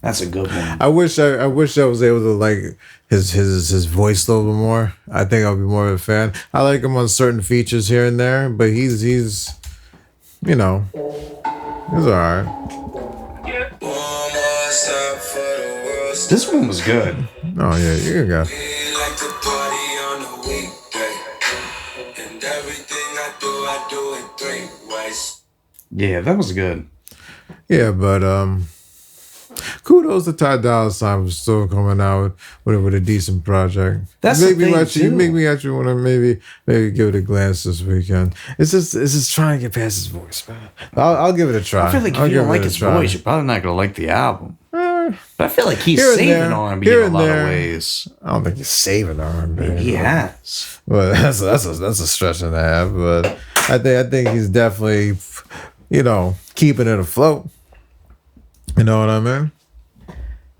That's a good one. I wish I was able to like his voice a little bit more. I think I'll be more of a fan. I like him on certain features here and there, but he's you know, he's alright. This one was good. Oh yeah, you got. We like to party on a weekday. And everything I do it 3 ways. Yeah, that was good. Yeah, but kudos to Ty Dolla $ign for still coming out with a decent project. That's the thing, too. Make me actually want to maybe give it a glance this weekend. It's just trying to get past his voice, man. I'll give it a try. I feel like if you don't like his voice, you're probably not gonna like the album. But I feel like he's Here and saving there, R&B here in a and lot there. of ways. I don't think he's saving R&B. He has. But that's a stretch and a half. But I think he's definitely, keeping it afloat. You know what I mean?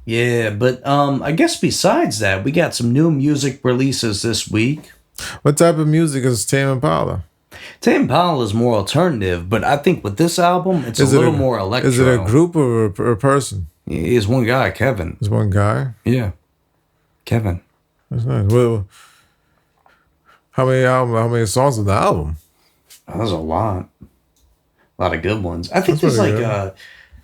Yeah, but I guess besides that, we got some new music releases this week. What type of music is Tame Impala? Tame Impala is more alternative, but I think with this album, it's a little more electro. Is it a group or a person? It's one guy, Kevin. It's one guy? Yeah. Kevin. That's nice. Well, how many songs on the album? There's a lot. A lot of good ones. I think That's there's like,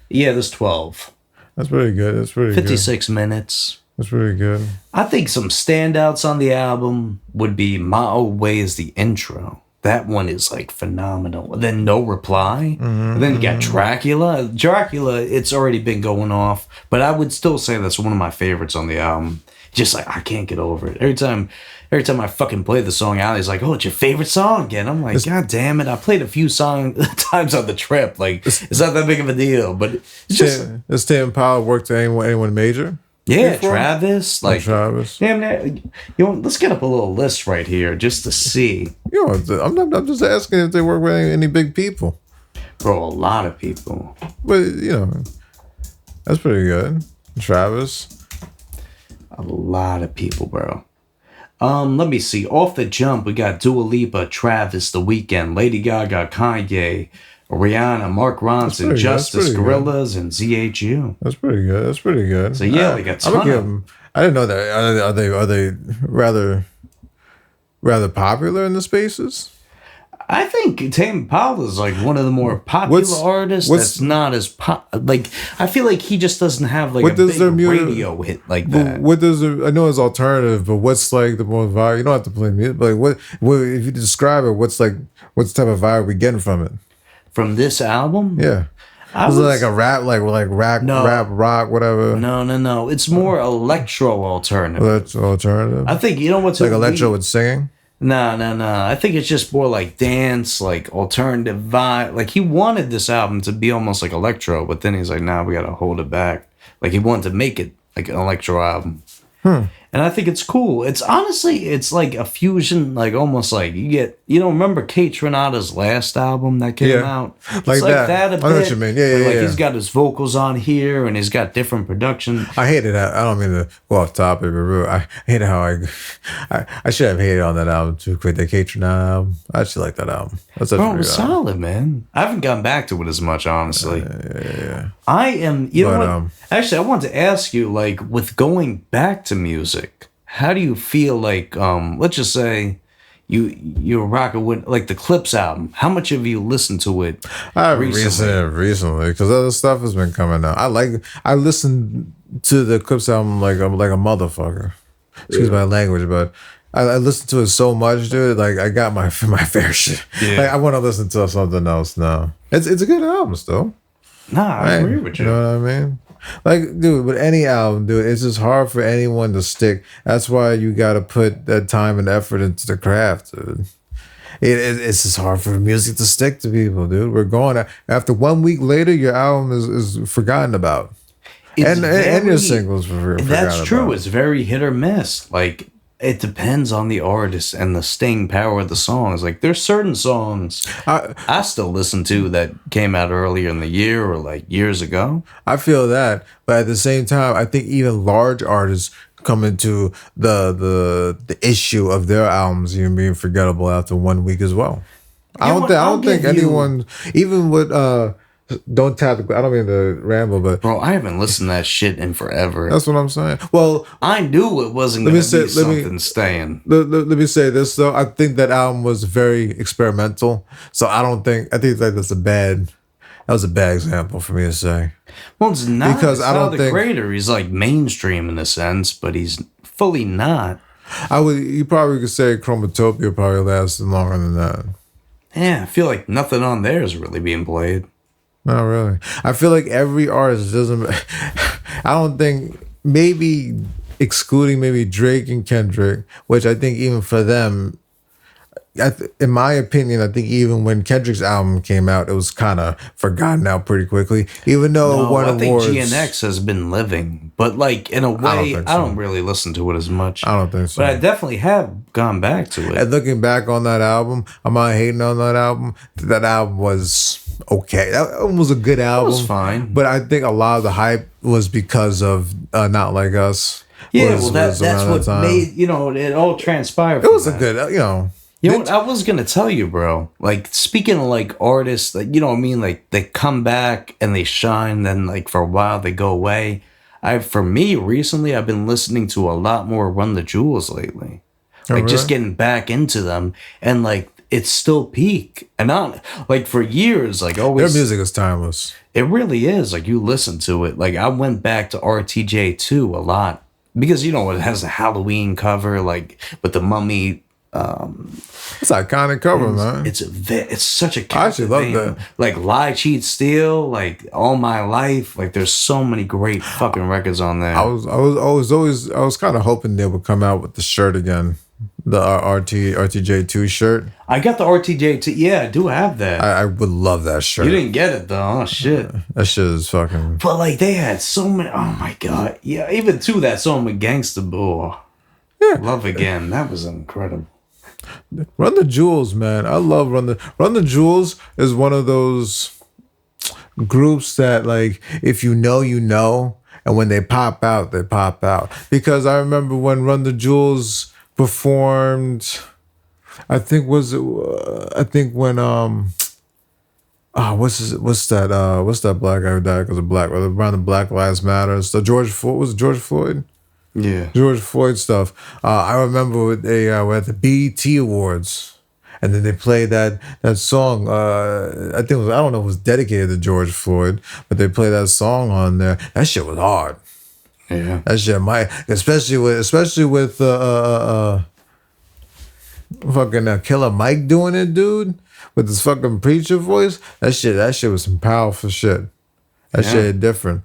pretty there's 12. That's pretty good. That's pretty good. 56 minutes. That's pretty good. I think some standouts on the album would be My Old Way is the intro. That one is like phenomenal. Then No Reply. And then you got Dracula. Dracula, it's already been going off, but I would still say that's one of my favorites on the album. Just like I can't get over it. Every time I fucking play the song out, he's like, "Oh, it's your favorite song again." I'm like, "God damn it!" I played a few times on the trip. Like, it's not that big of a deal, but it's just. Does Tame Impala work to anyone major? Yeah, before? Travis. Like, Travis. Damn that. Let's get up a little list right here just to see. I'm just asking if they work with any big people. Bro, a lot of people. But that's pretty good. Travis. A lot of people, bro. Let me see. Off the jump, we got Dua Lipa, Travis, The Weeknd, Lady Gaga, Kanye, Rihanna, Mark Ronson, Justice, Gorillaz, and ZHU. That's pretty good. So yeah, like a ton of them. I didn't know that. Are they rather popular in the spaces? I think Tame Impala is like one of the more popular artists that's not as like I feel like he just doesn't have like a big radio hit like that. I know it's alternative, but what's like the most vibe? You don't have to play music, but like what if you describe it, what's the type of vibe we getting from it? From this album? Yeah. Is it like a rap, like rap, rock, whatever? No. It's more electro alternative. Alternative? I think, what's like electro with singing? No. I think it's just more like dance, like alternative vibe. Like he wanted this album to be almost like electro, but then he's like, nah, we gotta hold it back. Like he wanted to make it like an electro album. And I think it's cool. It's honestly, it's like a fusion, like almost like remember Kate Renata's last album that came out? It's like that a bit. I know what you mean. Yeah. He's got his vocals on here and he's got different production. I hated that. I don't mean to go off topic, but I hated how I should have hated on that album too quick. The Kate Renata album. I actually like that album. That's Bro, it was solid, man. I haven't gone back to it as much, honestly. Yeah. I am, know what? Actually, I wanted to ask you, like, with going back to music, how do you feel like, let's just say you're rocking with, like, the Clips album. How much have you listened to it recently? Because other stuff has been coming out. I listened to the Clips album like a motherfucker. Excuse my language, but I listened to it so much, dude. Like, I got my fair shit. Yeah. Like, I want to listen to something else now. It's a good album still. Nah, I agree with you. You know what I mean? Like, dude, with any album, dude, it's just hard for anyone to stick. That's why you got to put that time and effort into the craft, dude. It's just hard for music to stick to people, dude. We're going after 1 week later, your album is forgotten about, and your singles were forgotten That's true. About. It's very hit or miss. Like, it depends on the artist and the staying power of the songs. Like, there's certain songs I still listen to that came out earlier in the year or like years ago. I feel that, but at the same time, I think even large artists come into the issue of their albums even being forgettable after 1 week as well. I don't think anyone, even with Don't Tap the. I don't mean to ramble, but bro, I haven't listened to that shit in forever. That's what I'm saying. Well, I knew it wasn't going to be something staying. Let me say this though. I think that album was very experimental, so I think that's a bad That was a bad example for me to say. Well, it's not Because it's I don't not the think- creator. He's like mainstream in a sense, but he's fully not. You probably could say Chromatopia probably lasted longer than that. Yeah, I feel like nothing on there is really being played. Not really. I feel like every artist doesn't. I don't think, maybe excluding maybe Drake and Kendrick, which I think even for them, in my opinion, I think even when Kendrick's album came out, it was kind of forgotten out pretty quickly. Even though No, it won I think awards. GNX has been living, but like in a way, think I so. don't really listen to it as much. I don't think so. But I definitely have gone back to it. And looking back on that album, I'm not hating on that album. That album was okay. That album was a good album. was fine. But I think a lot of the hype was because of Not Like Us. Yeah, was that's around what that time. made it all transpired. It was a good, You know what I was gonna tell you, bro? Like speaking of like artists, like you know what I mean, like they come back and they shine, then like for a while they go away. For me recently, I've been listening to a lot more Run the Jewels lately. Like just really? getting back into them, and like it's still peak. And not like for years, like Their always, music is timeless. it really is. Like you listen to it. Like I went back to RTJ2 a lot because you know it has a Halloween cover, like with the mummy. It's an iconic cover, man. It's such a I actually love that. Like Lie, Cheat, Steal, like All My Life. Like there's so many great fucking records on there. I was kind of hoping they would come out with the shirt again, the RTJ2 shirt. I got the RTJ. Yeah, I do have that. I would love that shirt. You didn't get it though. Oh shit. That shit is fucking. But like they had so many. Oh my god. Yeah, even to that song with Gangsta Boy. Yeah. Love Again. That was incredible. Run the Jewels, man. I love Run the Jewels is one of those groups that like if you know, you know, and when they pop out, they pop out. Because I remember when Run the Jewels performed, I think when what's that black guy who died because of around the Black Lives Matter. So George Floyd? Yeah. George Floyd stuff. I remember they were at the BET Awards, and then they played that song. I think I don't know if it was dedicated to George Floyd, but they played that song on there. That shit was hard. Yeah. That shit especially with fucking Killer Mike doing it, dude, with his fucking preacher voice. That shit was some powerful shit. That shit is different.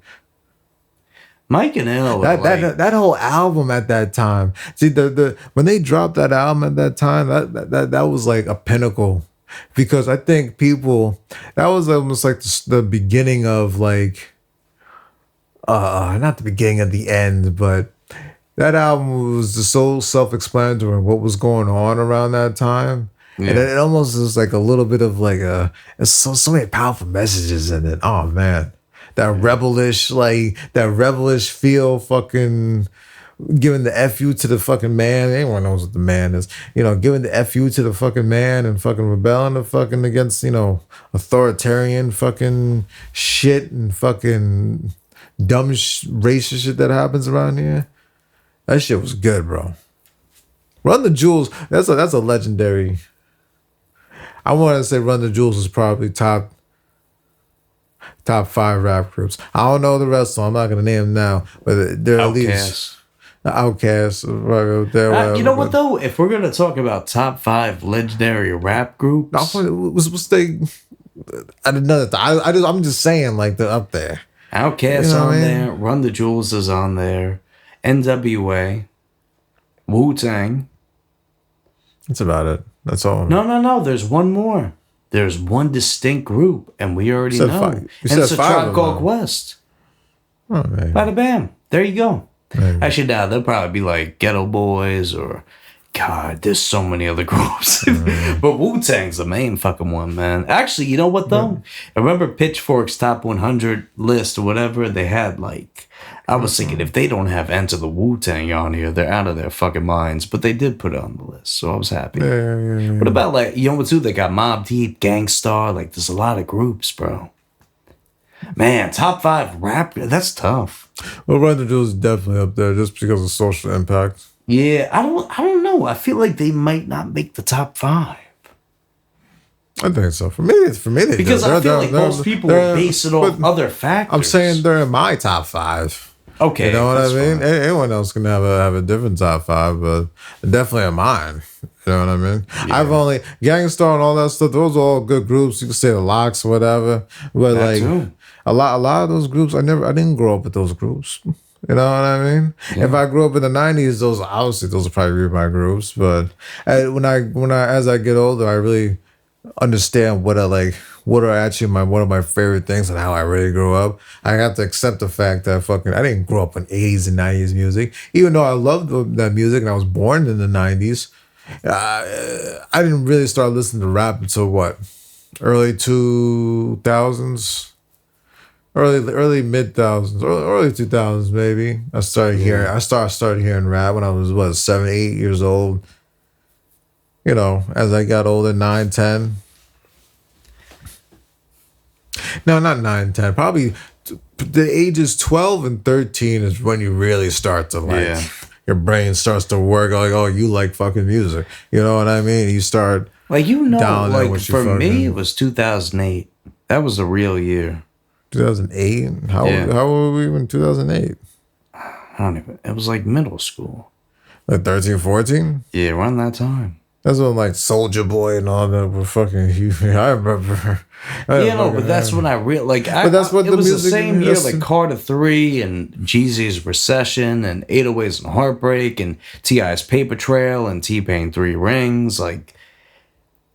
Mike and L. That whole album at that time. See the when they dropped that album at that time, that was like a pinnacle, because I think that was almost like the beginning of like not the beginning of the end, but that album was just so self-explanatory of what was going on around that time. Yeah. And it almost was like a little bit of like so many powerful messages in it. Oh man. That rebellish feel, fucking giving the FU to the fucking man. Anyone knows what the man is. Giving the FU to the fucking man and fucking rebelling the fucking against, authoritarian fucking shit and fucking dumb racist shit that happens around here. That shit was good, bro. Run the Jewels, that's a legendary. I want to say Run the Jewels is probably top 5 rap groups. I don't know the rest, so I'm not gonna name them now. But they're at least Outkast. You know what though? If we're gonna talk about top 5 legendary rap groups, what's they? I didn't know that. I'm just saying, like they're up there. Outkast on there. Run the Jewels is on there. NWA, Wu-Tang. That's about it. That's all. No. There's one more. There's one distinct group, and we already know. And it's a Tribe Called Quest. Oh, man. Bada bam. There you go. Maybe. Actually, they'll probably be like Ghetto Boys or... God, there's so many other groups. But Wu-Tang's the main fucking one, man. Actually, you know what, though? I remember Pitchfork's Top 100 list or whatever. They had, like... I was thinking, if they don't have Enter the Wu-Tang on here, they're out of their fucking minds. But they did put it on the list, so I was happy. Yeah. What about, like, you know what, too? They got Mobb Deep, Gangstar. Like, there's a lot of groups, bro. Man, top 5 rap, that's tough. Well, Run the Jewels is definitely up there just because of social impact. Yeah, I don't know. I feel like they might not make the top 5. I think so. For me, they Because do. I feel like most people base it off other factors. I'm saying they're in my top 5. Okay, you know what I mean? fine. Anyone else can have a different top 5, but definitely in mine. You know what I mean? Yeah. I've only Gangstar and all that stuff. Those are all good groups. You can say the Locks, whatever. But That like too. a lot of those groups, I didn't grow up with those groups. You know what I mean? Yeah. If I grew up in the '90s, those would probably be my groups. But when I as I get older, I really understand what are actually one of my favorite things and how I really grew up. I have to accept the fact that I didn't grow up in 80s and 90s music, even though I loved that music and I was born in the 90s. I didn't really start listening to rap until what, early 2000s, early mid thousands, early 2000s maybe. I started hearing rap when I was 7, 8 years old. You know, as I got older, 9, 10. No, not 9, 10. Probably the ages 12 and 13 is when you really start to your brain starts to work. Like, oh, you like fucking music. You know what I mean? You start like for me, it was 2008. That was a real year. 2008. How old were we in 2008? I don't even. It was like middle school. Like 13, 14? Yeah, around that time. That's when like Soulja Boy and all that were fucking huge. I remember. But that's when I realized it was the same year like Carter 3 and Jeezy's Recession and 808s and Heartbreak and T.I.'s Paper Trail and T-Pain 3 Rings, like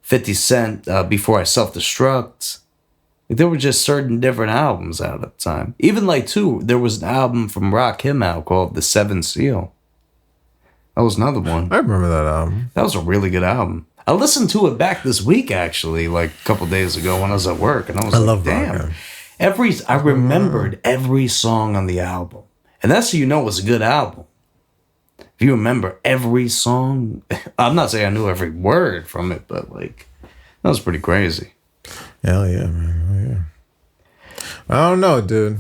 50 Cent Before I Self-Destruct. Like, there were just certain different albums out at the time. Even like there was an album from Rakim out called The Seventh Seal. That was another one. I remember that album. That was a really good album. I listened to it back this week, actually, like a couple days ago when I was at work, and I was damn. I remembered every song on the album. And that's how you know it was a good album. If you remember every song, I'm not saying I knew every word from it, but like, that was pretty crazy. Hell yeah, man. Hell yeah. I don't know, dude.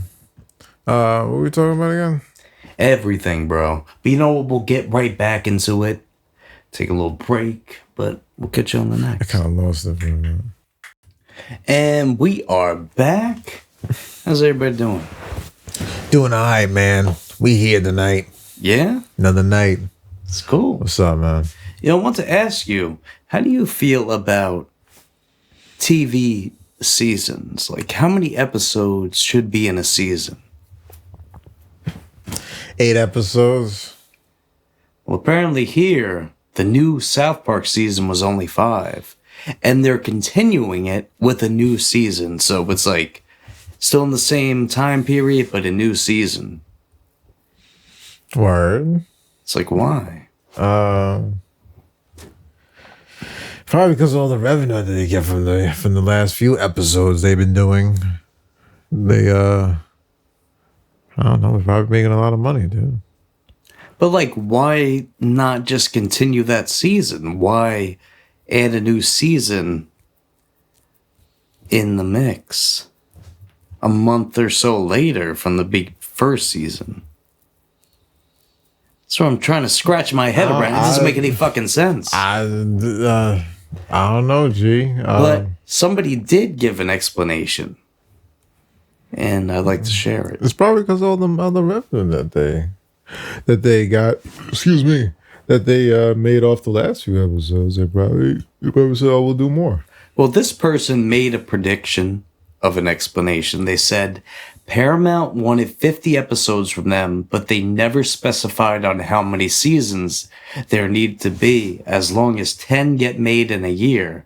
What were we talking about again? Everything, bro. But you know what? We'll get right back into it. Take a little break, but we'll catch you on the next. I kind of lost it for a minute. And we are back. How's everybody doing? Doing all right, man. We here tonight. Yeah? Another night. It's cool. What's up, man? You know, I want to ask you, how do you feel about TV seasons? Like, how many episodes should be in a season? 8 episodes. Well, apparently here, the new South Park season was only 5. And they're continuing it with a new season. So it's like, still in the same time period, but a new season. Word. It's like, why? Probably because of all the revenue that they get from the last few episodes they've been doing. I don't know. We're probably making a lot of money, dude. But like, why not just continue that season? Why add a new season in the mix a month or so later from the first season? So I'm trying to scratch my head around. It doesn't make any fucking sense. I don't know, G. But somebody did give an explanation. And I'd like to share it. It's probably because of all the other revenue that they got. Excuse me, that they made off the last few episodes. They probably said, "Oh, we'll do more." Well, this person made a prediction of an explanation. They said Paramount wanted 50 episodes from them, but they never specified on how many seasons there needed to be, as long as 10 get made in a year.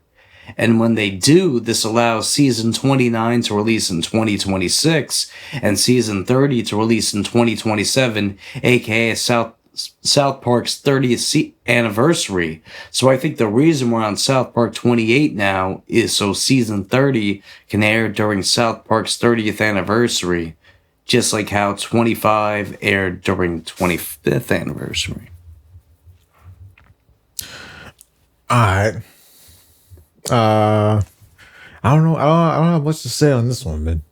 And when they do, this allows season 29 to release in 2026 and season 30 to release in 2027, aka South Park's 30th anniversary. So I think the reason we're on South Park 28 now is so season 30 can air during South Park's 30th anniversary, just like how 25 aired during 25th anniversary. All right. I don't know. I don't have much to say on this one, man.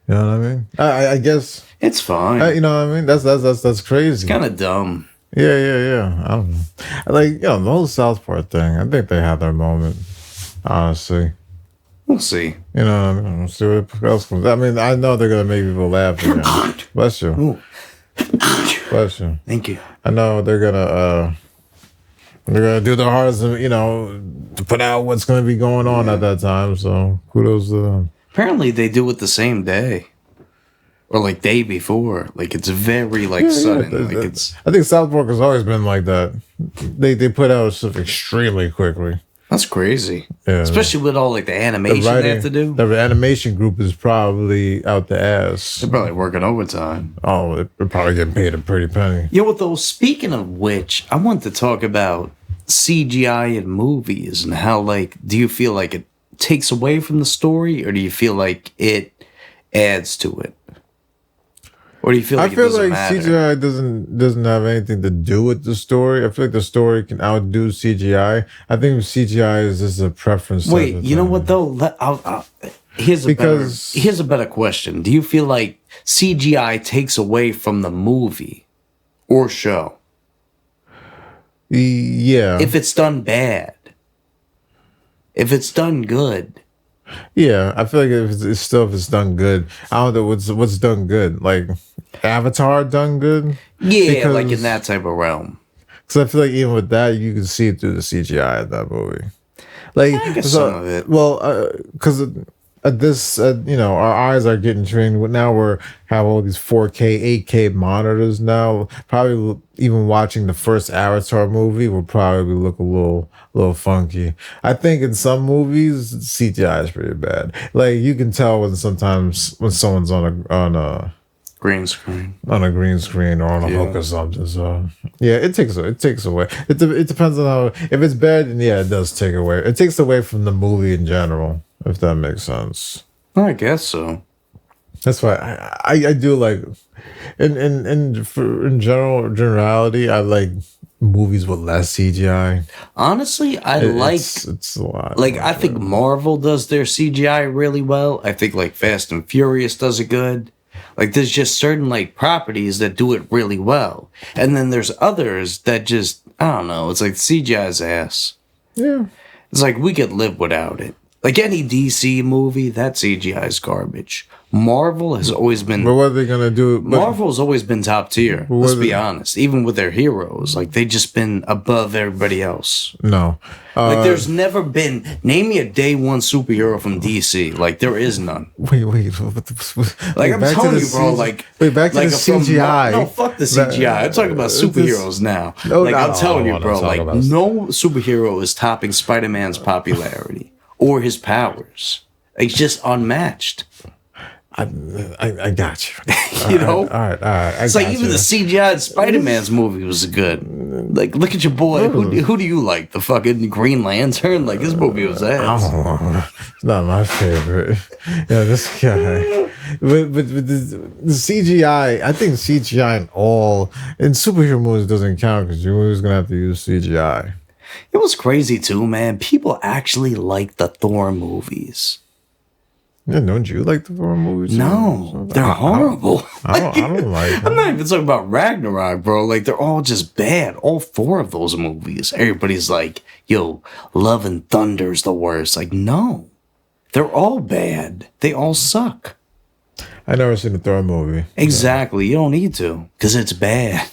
You know what I mean? I guess it's fine. You know what I mean? That's crazy. It's kind of dumb. Yeah. I don't know. Like, the whole South Park thing. I think they had their moment. Honestly, We'll see. You know, see what else comes. I mean, I know they're gonna make people laugh again. Bless you. Ooh. Bless you. Thank you. I know they're gonna do their hardest, you know, to put out what's gonna be going on at that time. So kudos to them. Apparently, they do it the same day, or like day before. Like it's very like sudden. Like it's. I think South Park has always been like that. They put out stuff extremely quickly. That's crazy. Yeah. Especially with all like the animation they have to do. The animation group is probably out the ass. They're probably working overtime. Oh, they're probably getting paid a pretty penny. You know what though? Speaking of which, I want to talk about CGI in movies and how like do you feel like it takes away from the story or do you feel like it adds to it? Or do you feel like I feel it doesn't like matter? CGI doesn't have anything to do with the story. I feel like the story can outdo CGI. I think CGI is just a preference. Wait, you know what though? Here's a better question. Do you feel like CGI takes away from the movie or show? Yeah. If it's done bad. If it's done good. Yeah, I feel like if it's done good. I don't know what's done good. Like Avatar done good. Yeah, like in that type of realm. Because I feel like even with that, you can see it through the CGI in that movie. Like I guess some of it. Well, because at this, you know, our eyes are getting trained. Now have all these 4K, 8K monitors now. Probably even watching the first Avatar movie will probably look a little funky. I think in some movies CGI is pretty bad. Like you can tell when someone's on a Green screen. on a green screen or on a hook or something. So yeah, it takes away. It depends on how. If it's bad, then yeah, it does take away. It takes away from the movie in general, if that makes sense. I guess so. That's why I do like, in generality, I like movies with less CGI. Honestly, It's a lot. like I think Marvel does their CGI really well. I think like Fast and Furious does it good. Like there's just certain like properties that do it really well. And then there's others that just I don't know, it's like CGI's ass. Yeah. It's like we could live without it. Like any DC movie, that CGI is garbage. Marvel has always been. But what are they gonna do? Marvel's always been top tier. Let's be honest. Even with their heroes, like they just been above everybody else. No, Like there's never been. Name me a day one superhero from DC. Like there is none. Wait. Like I'm telling you, bro. Like back to like the CGI. No, fuck the CGI. I'm talking about superheroes now. No, like I'm no, telling I you, wanna bro. talk Like about no superhero is topping Spider-Man's popularity or his powers. It's just unmatched. I got you. You know? All right. It's like even the CGI in Spider-Man's movie was good. Like, look at your boy. Who do you like? The fucking Green Lantern? Like, his movie was ass. It's not my favorite. Yeah, this guy. But the CGI, I think CGI in superhero movies doesn't count because you're always gonna have to use CGI. It was crazy too, man. People actually like the Thor movies. Yeah, don't you like the Thor movies? No, they're horrible. I don't like them. I'm not even talking about Ragnarok, bro. Like, they're all just bad. All four of those movies. Everybody's like, yo, Love and Thunder's the worst. Like, no. They're all bad. They all suck. I never seen the Thor movie. Exactly. You don't need to, because it's bad.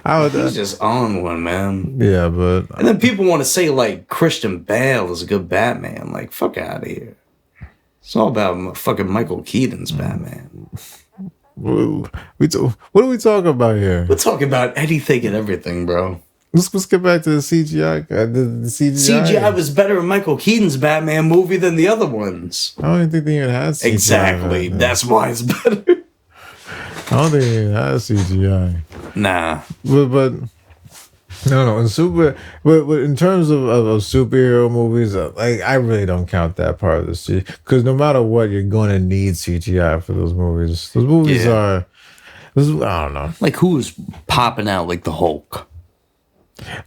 He's just on one, man. Yeah, but... And then people want to say, like, Christian Bale is a good Batman. Like, fuck out of here. It's all about fucking Michael Keaton's Batman. What are we talking about here? We're talking about anything and everything, bro. Let's get back to the CGI. The CGI. CGI was better in Michael Keaton's Batman movie than the other ones. I don't even think they even had CGI. Exactly. That's why it's better. I don't think they even had CGI. Nah. But no. In terms of superhero movies, like I really don't count that part of the CGI because no matter what, you're going to need CGI for those movies. Those movies I don't know. Like who's popping out like the Hulk?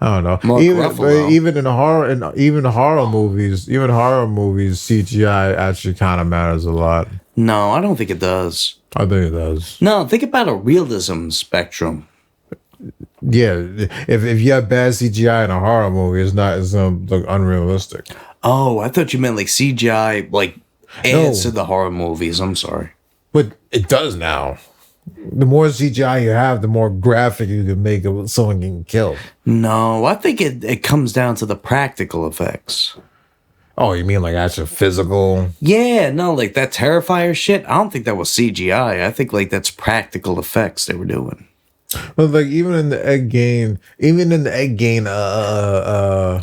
I don't know. Mark Ruffalo. Even horror movies, CGI actually kind of matters a lot. No, I don't think it does. I think it does. No, think about a realism spectrum. Yeah, if you have bad CGI in a horror movie, it's gonna look unrealistic. Oh, I thought you meant like CGI, like adds No. to the horror movies. I'm sorry. But it does now. The more CGI you have, the more graphic you can make of someone getting killed. No, I think it comes down to the practical effects. Oh, you mean like actual physical? Yeah, no, like that Terrifier shit. I don't think that was CGI. I think like that's practical effects they were doing. But like even in the egg gain,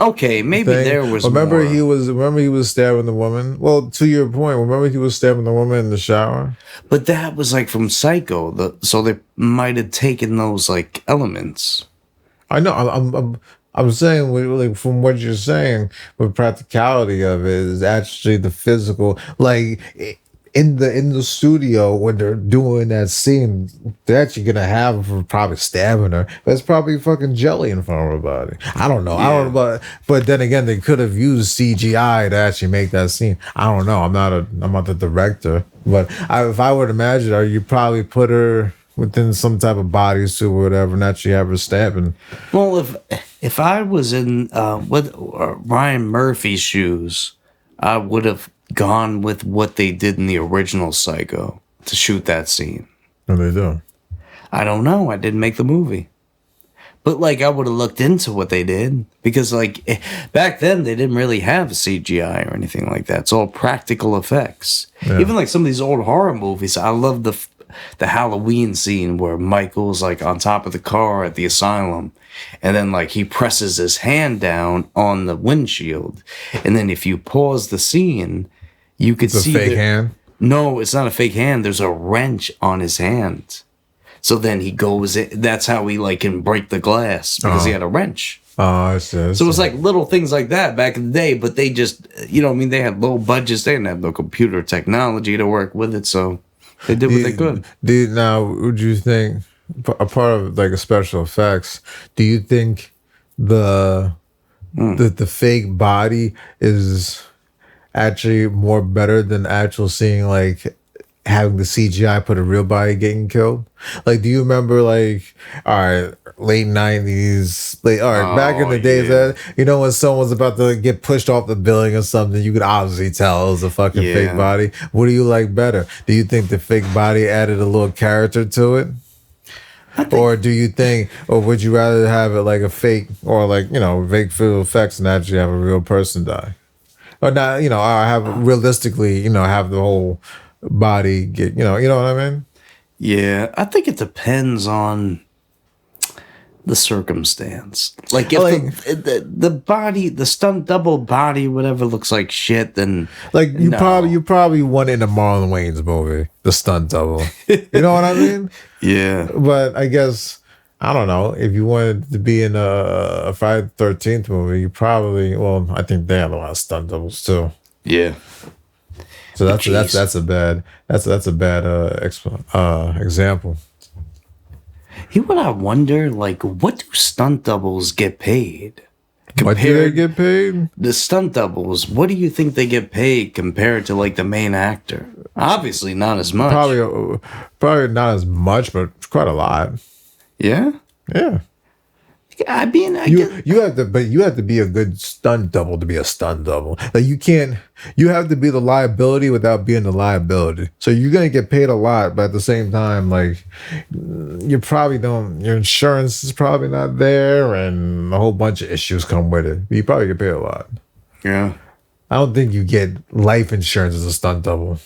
Okay, maybe thing. there was Remember more. he was stabbing the woman. Well, to your point, remember he was stabbing the woman in the shower. But that was like from Psycho, so they might have taken those like elements. I know. I'm saying like from what you're saying, the practicality of it is actually the physical. Like in the studio when they're doing that scene, they're actually gonna have her probably stabbing her. But it's probably fucking jelly in front of her body. I don't know. I don't know. But then again, they could have used CGI to actually make that scene. I don't know. I'm not the director. But if I would imagine her, you probably put her within some type of bodysuit or whatever, and actually have her stabbing. Well, if I was in Ryan Murphy's shoes, I would have gone with what they did in the original Psycho to shoot that scene. What do they do? I don't know. I didn't make the movie. But like I would have looked into what they did because like back then they didn't really have CGI or anything like that. It's all practical effects. Yeah. Even like some of these old horror movies, I love the Halloween scene where Michael's like on top of the car at the asylum and then like he presses his hand down on the windshield and then if you pause the scene you could see a fake hand. No, it's not a fake hand. There's a wrench on his hand. So then he goes in. That's how he like can break the glass because he had a wrench. Oh, I see. So it was like little things like that back in the day, but they just, you know what I mean? They had low budgets. They didn't have no computer technology to work with it. So they did what they could. Now, would you think, a part of like a special effects, do you think the fake body is actually more better than actual seeing like having the CGI put a real body getting killed? Like, do you remember like, all right, late 90s, back in the days that, you know, when someone's about to get pushed off the building or something, you could obviously tell it was a fucking fake body. What do you like better? Do you think the fake body added a little character to it? Or do you think, or would you rather have it like a fake or like, you know, fake visual effects and actually have a real person die? Or not, you know, or have realistically, you know, have the whole body get, you know what I mean? Yeah, I think it depends on the circumstance. Like if the body, the stunt double body, whatever looks like shit, then like you probably want in a Marlon Wayans movie, the stunt double. You know what I mean? Yeah. But I guess I don't know if you wanted to be in a Friday the 13th movie, you probably. Well, I think they have a lot of stunt doubles too. Yeah. So that's a bad example. What I wonder, like, what do stunt doubles get paid? What do they get paid? The stunt doubles, what do you think they get paid compared to like the main actor? Obviously not as much. Probably not as much, but quite a lot. Yeah? Yeah. I mean, you have to be a good stunt double to be a stunt double. Like you have to be the liability without being the liability. So you're gonna get paid a lot, but at the same time, like you probably don't. Your insurance is probably not there, and a whole bunch of issues come with it. You probably get paid a lot. Yeah. I don't think you get life insurance as a stunt double.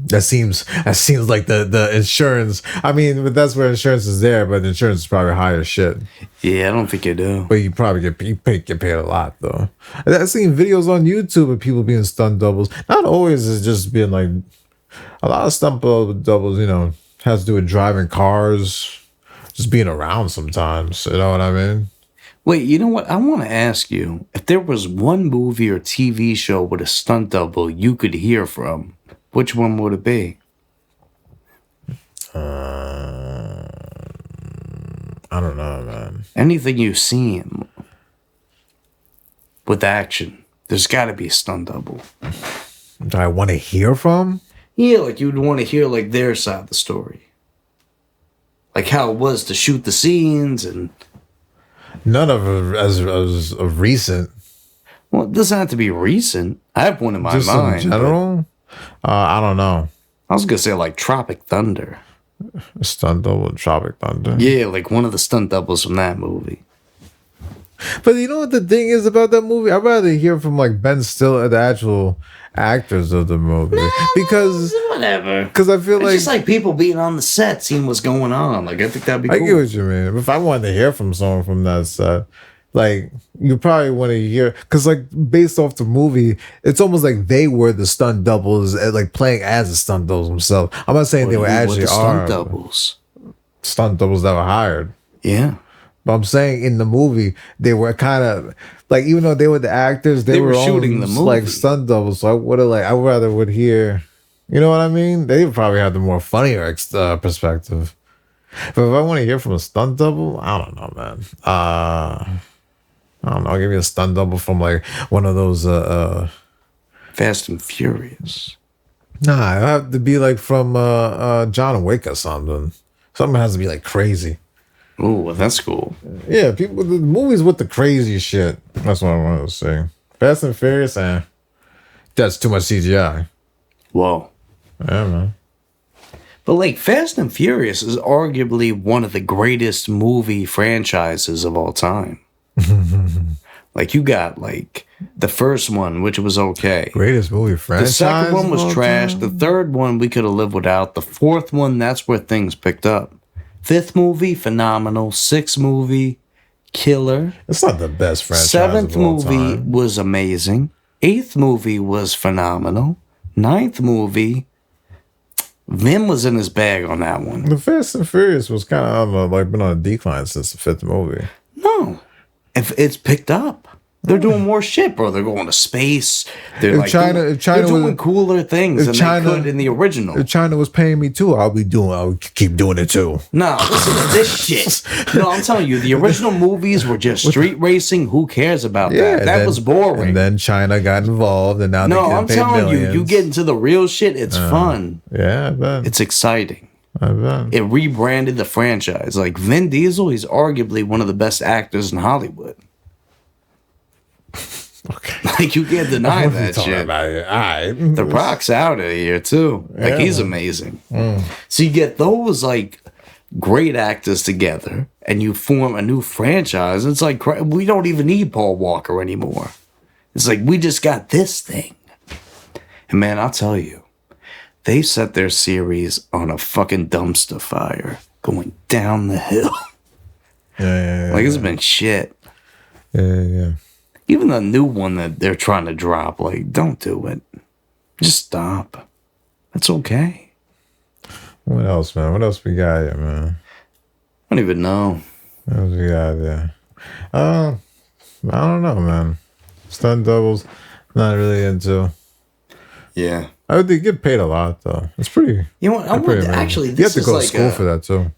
That seems like the insurance. I mean, but that's where insurance is there, but the insurance is probably higher shit. Yeah, I don't think you do. But you probably get paid a lot though. I've seen videos on YouTube of people being stunt doubles. Not always is just being like a lot of stunt doubles. You know, has to do with driving cars, just being around sometimes. You know what I mean? Wait, you know what? I want to ask you if there was one movie or TV show with a stunt double you could hear from. Which one would it be? I don't know, man. Anything you've seen with action, there's got to be a stunt double. Do I want to hear from? Yeah, like you'd want to hear like their side of the story, like how it was to shoot the scenes and. None of it as of recent. Well, it doesn't have to be recent. I have one in my Just mind. in general? I don't know. I was gonna say like Tropic Thunder. Stunt double, Tropic Thunder. Yeah, like one of the stunt doubles from that movie. But you know what the thing is about that movie? I'd rather hear from like Ben Stiller, the actual actors of the movie, because Whatever. I feel It's like just like people being on the set, seeing what's going on. Like I think that'd be I cool. get what you mean. If I wanted to hear from someone from that set, like you probably want to hear, because like based off the movie, it's almost like they were the stunt doubles, like playing as the stunt doubles themselves. I'm not saying they were actually the stunt are doubles. stunt doubles that were hired. Yeah. But I'm saying in the movie, they were kind of like, even though they were the actors, they were shooting the almost like movie. stunt doubles. So I rather would hear, you know what I mean? They probably have the more funnier perspective. But if I want to hear from a stunt double, I don't know, man. I don't know. I'll give you a stunt double from like one of those. Fast and Furious. Nah, it have to be like from John Wick or something. Something has to be like crazy. Oh, well, that's cool. Yeah, the movies with the crazy shit. That's what I wanted to say. Fast and Furious, that's too much CGI. Whoa. Yeah, man. But like Fast and Furious is arguably one of the greatest movie franchises of all time. Like you got like the first one, which was okay. Greatest movie franchise. The second one was of all trash. time? The third one we could have lived without. The fourth one, that's where things picked up. Fifth movie, phenomenal. Sixth movie, killer. It's not the best franchise. Seventh of all movie time. was amazing. Eighth movie was phenomenal. Ninth movie, Vin was in his bag on that one. The Fast and Furious was kind of like been on a decline since the fifth movie. No, if it's picked up. They're doing more shit, bro. They're going to space. They're If like China they're doing was- cooler things if than China- they could in the original. If China was paying me too, I would keep doing it too. No, listen to this shit. No, I'm telling you, the original movies were just street racing. Who cares about that? and That then- was boring. And then China got involved, and now No, they can I'm pay telling millions. you get into the real shit. It's fun. Yeah, I bet. It's exciting. I bet. It rebranded the franchise. Like Vin Diesel, he's arguably one of the best actors in Hollywood. Okay. Like you can't deny What are you that talking shit. about here? All right. The Rock's out of here too. Like Yeah, he's man. amazing. So you get those like great actors together, and you form a new franchise. It's like we don't even need Paul Walker anymore. It's like we just got this thing. And man, I'll tell you, they set their series on a fucking dumpster fire going down the hill. Yeah. Like it's been shit. Yeah. Even the new one that they're trying to drop, like, don't do it. Just stop. It's okay. What else, man? What else we got here, man? I don't even know. What else we got there? I don't know, man. Stunt doubles, not really into. Yeah. I would think get paid a lot though. It's pretty. You know what? I pretty want amazing. actually. You have This to is go like to school for that too.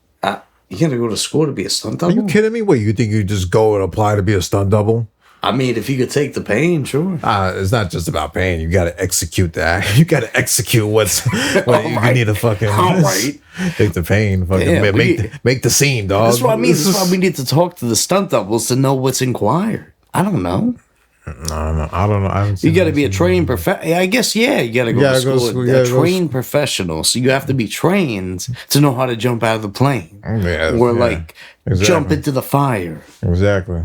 You got to go to school to be a stunt Are double. you kidding me? What, you think you just go and apply to be a stunt double? I mean, if you could take the pain, sure. It's not just about paying. You got to execute that. You got to execute what you need to fucking. All right. Take the pain. Fucking Yeah, make the scene, dog. That's what I mean. That's why we need to talk to the stunt doubles to know what's inquired. I don't know. I don't know. I haven't You seen got to that. be a trained professional. I guess, yeah, you got to go Yeah, to go to school. school, A yeah, go to trained professional. So you have to be trained to know how to jump out of the plane. Yeah, Or yeah, like exactly. jump into the fire. Exactly.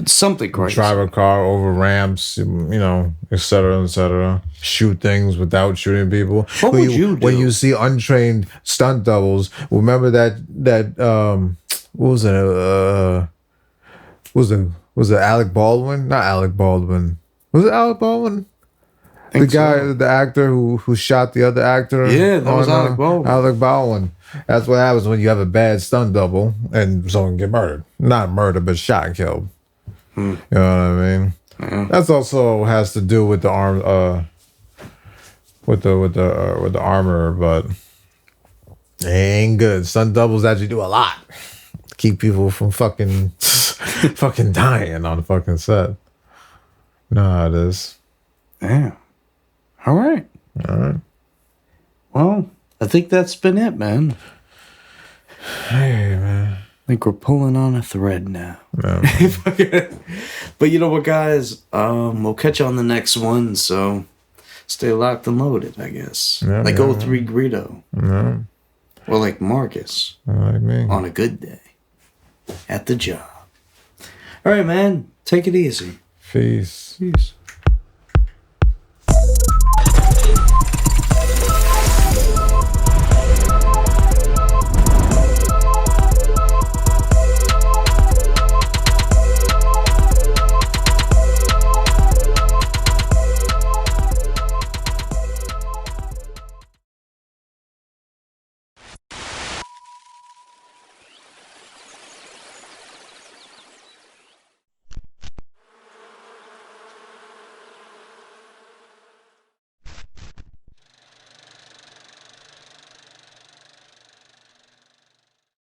Something crazy. Drive a car over ramps, et cetera, shoot things without shooting people. What would you do? When you see untrained stunt doubles, remember that what was it? Was it Alec Baldwin? Not Alec Baldwin. Was it Alec Baldwin? The guy, the actor who shot the other actor. Yeah, that was Alec Baldwin. Alec Baldwin. That's what happens when you have a bad stunt double and someone get murdered. Not murdered, but shot and killed. You know what I mean? That's also has to do with the arm, with the armor, but it ain't good. Stunt doubles actually do a lot. Keep people from fucking dying on the fucking set. You know how it is. Yeah. All right. Well, I think that's been it, man. Hey, man. think we're pulling on a thread now. No. But you know what, guys? We'll catch you on the next one. So stay locked and loaded, I guess. Yeah, like yeah, 03 Greedo. No. Or like Marcus. Like me. On a good day. At the job. All right, man. Take it easy. Peace. Peace.